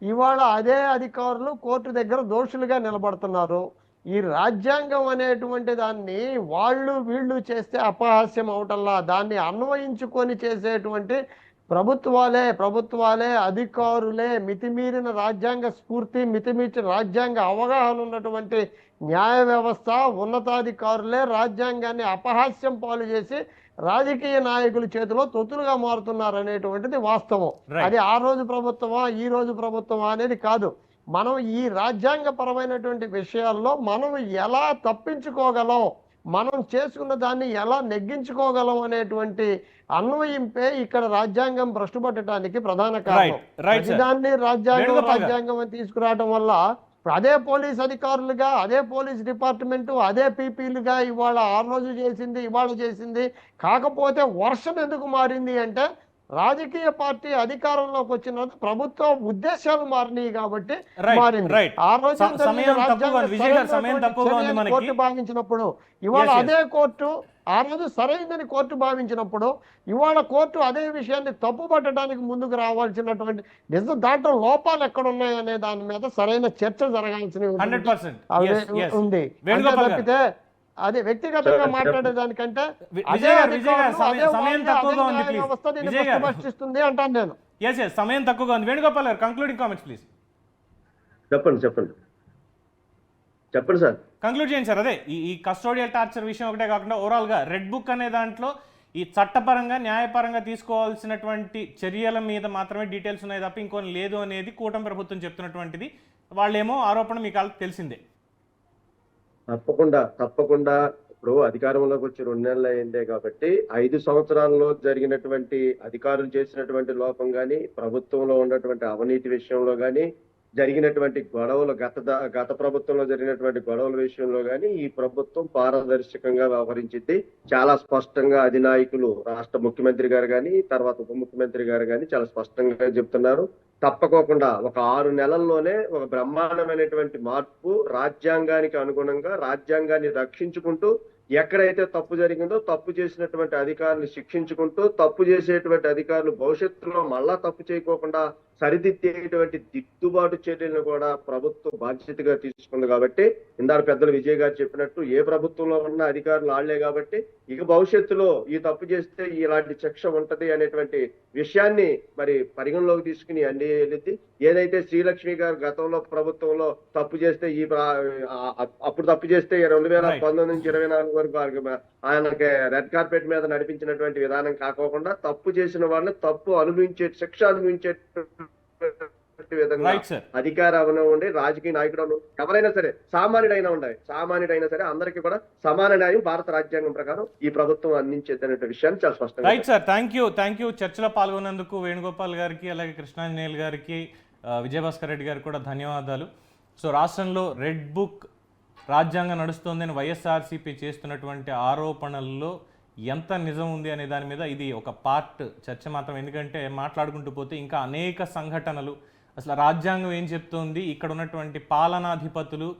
ఇవాళ అదే అధికారులు కోర్టు దగ్గర దోషులుగా నిలబడుతున్నారు. ఈ రాజ్యాంగం అనేటువంటి దాన్ని వీళ్ళు చేస్తే అపహాస్యం అవటంలా దాన్ని అన్వయించుకొని చేసేటువంటి ప్రభుత్వాలే అధికారులే మితిమీరిన రాజ్యాంగ స్ఫూర్తి, మితిమీర్చిన రాజ్యాంగ అవగాహన ఉన్నటువంటి న్యాయ వ్యవస్థ, ఉన్నతాధికారులే రాజ్యాంగాన్ని అపహాస్యం పాలు చేసి రాజకీయ నాయకుల చేతిలో తొత్తులుగా మారుతున్నారు అనేటువంటిది వాస్తవం. అది ఆ రోజు ప్రభుత్వమా ఈ రోజు ప్రభుత్వమా అనేది కాదు. మనం ఈ రాజ్యాంగపరమైనటువంటి విషయాల్లో మనం ఎలా తప్పించుకోగలం, మనం చేసుకున్న దాన్ని ఎలా నెగ్గించుకోగలం అనేటువంటి అన్వయింపే ఇక్కడ రాజ్యాంగం భ్రష్టుపట్టడానికి ప్రధాన కారణం. దాన్ని రాజ్యాంగం అని తీసుకురావడం వల్ల అదే పోలీస్ అధికారులుగా, అదే పోలీస్ డిపార్ట్మెంటు, అదే పీపీలుగా ఇవాళ ఆ రోజు చేసింది ఇవాళ చేసింది. కాకపోతే వర్షన్ ఎందుకు మారింది అంటే రాజకీయ పార్టీ అధికారంలోకి వచ్చిన ప్రభుత్వ ఉద్దేశాలు మారినాయి కాబట్టి మారింది. ఆ రోజు కోర్టు భావించినప్పుడు ఇవాళ అదే కోర్టు ఆ రోజు సరైందని కోర్టు భావించినప్పుడు ఇవాళ కోర్టు అదే విషయాన్ని తప్పు పట్టడానికి ముందుకు రావాల్సినటువంటి నిజం దాంట్లో లోపాలు ఎక్కడున్నాయనే దాని మీద సరైన చర్చ జరగాల్సిన ఉంది. తప్పితే అదే వ్యక్తిగతంగా మాట్లాడేదానికంటే ప్రశ్నిస్తుంది అంటాను నేను. సమయం తక్కువగా ఉంది. వేణుగోపాల్ గారు కంక్లూడింగ్ కామెంట్స్ ప్లీజ్. చెప్పండి సార్. కంక్లూడ్ చేయండి సార్. అదే ఈ కస్టోడియల్ టార్చర్ విషయం ఒకటే కాకుండా ఓవరాల్ గా రెడ్ బుక్ అనే దాంట్లో ఈ చట్టపరంగా న్యాయపరంగా తీసుకోవాల్సినటువంటి చర్యల మీద మాత్రమే డీటెయిల్స్ ఉన్నాయి తప్ప ఇంకొని లేదు అనేది కూటమి ప్రభుత్వం చెప్తున్నటువంటిది వాళ్ళేమో ఆరోపణ మీకు తెలిసిందే. తప్పకుండా ఇప్పుడు అధికారంలోకి వచ్చి 2 నెలలు అయిందే కాబట్టి 5 సంవత్సరాల్లో జరిగినటువంటి అధికారులు చేసినటువంటి లోపం కానీ, ప్రభుత్వంలో ఉన్నటువంటి అవినీతి విషయంలో కానీ, జరిగినటువంటి గొడవలు గత ప్రభుత్వంలో జరిగినటువంటి గొడవల విషయంలో కానీ ఈ ప్రభుత్వం పారదర్శకంగా వ్యవహరించింది. చాలా స్పష్టంగా అధినాయకులు రాష్ట్ర ముఖ్యమంత్రి గారు కానీ, తర్వాత ఉప ముఖ్యమంత్రి గారు కానీ చాలా స్పష్టంగా చెప్తున్నారు. తప్పకోకుండా ఒక 6 నెలల్లోనే ఒక బ్రహ్మాండమైనటువంటి మార్పు, రాజ్యాంగానికి అనుగుణంగా రాజ్యాంగాన్ని రక్షించుకుంటూ ఎక్కడైతే తప్పు జరిగిందో తప్పు చేసినటువంటి అధికారులు శిక్షించుకుంటూ, తప్పు చేసేటువంటి అధికారులు భవిష్యత్తులో మళ్ళా తప్పు చేయకోకుండా సరిదిద్దేటువంటి దిద్దుబాటు చర్యలను కూడా ప్రభుత్వం బాధ్యతగా తీసుకుంది. కాబట్టి ఇందాక పెద్దలు విజయ్ గారు చెప్పినట్టు ఏ ప్రభుత్వంలో ఉన్న అధికారులు ఆళ్లే కాబట్టి ఇక భవిష్యత్తులో ఈ తప్పు చేస్తే ఇలాంటి శిక్ష ఉంటది అనేటువంటి విషయాన్ని మరి పరిగణలోకి తీసుకుని అన్ని ఏదైతే శ్రీలక్ష్మి గారు గతంలో ప్రభుత్వంలో తప్పు చేస్తే అప్పుడు తప్పు చేస్తే 2019 నుంచి 24 వరకు ఆయనకి రెడ్ కార్పెట్ మీద నడిపించినటువంటి విధానం కాకోకుండా తప్పు చేసిన వాళ్ళని తప్పు శిక్ష అనుభవించే విధంగా అధికార ఉండి రాజకీయ నాయకుడు ఎవరైనా సరే సామాన్యుడైనా సరే అందరికీ కూడా సమాన న్యాయం భారత రాజ్యాంగం ప్రకారం ఈ ప్రభుత్వం అందించేదనే విషయాన్ని చాలా స్పష్టంగా. Right sir, thank you. చర్చలో పాల్గొన్నందుకు వేణుగోపాల్ గారికి, అలాగే కృష్ణాంజనేయులు గారికి, విజయభాస్కర్ రెడ్డి గారికి కూడా ధన్యవాదాలు. సో రాష్ట్రంలో రెడ్ బుక్ రాజ్యాంగం నడుస్తోందని వైఎస్ఆర్సీపీ చేస్తున్నటువంటి ఆరోపణల్లో ఎంత నిజం ఉంది అనే దాని మీద ఇది ఒక పార్ట్ చర్చ మాత్రం. ఎందుకంటే మాట్లాడుకుంటూ పోతే ఇంకా అనేక సంఘటనలు, అసలు రాజ్యాంగం ఏం చెప్తోంది, ఇక్కడ ఉన్నటువంటి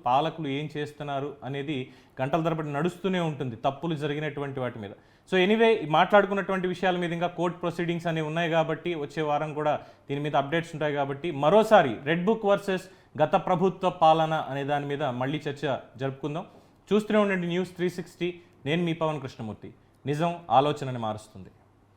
పాలకులు ఏం చేస్తున్నారు అనేది గంటల తరబడి నడుస్తూనే ఉంటుంది తప్పులు జరిగినటువంటి వాటి మీద. సో ఎనీవే, మాట్లాడుకున్నటువంటి విషయాల మీద ఇంకా కోర్టు ప్రొసీడింగ్స్ అనేవి ఉన్నాయి కాబట్టి వచ్చే వారం కూడా దీని మీద అప్డేట్స్ ఉంటాయి. కాబట్టి మరోసారి రెడ్ బుక్ వర్సెస్ గత ప్రభుత్వ పాలన అనే దాని మీద మళ్ళీ చర్చ జరుపుకుందాం. చూస్తూనే ఉండండి News 360. నేను మీ పవన్ కృష్ణమూర్తి. నిజం ఆలోచనని మారుస్తుంది.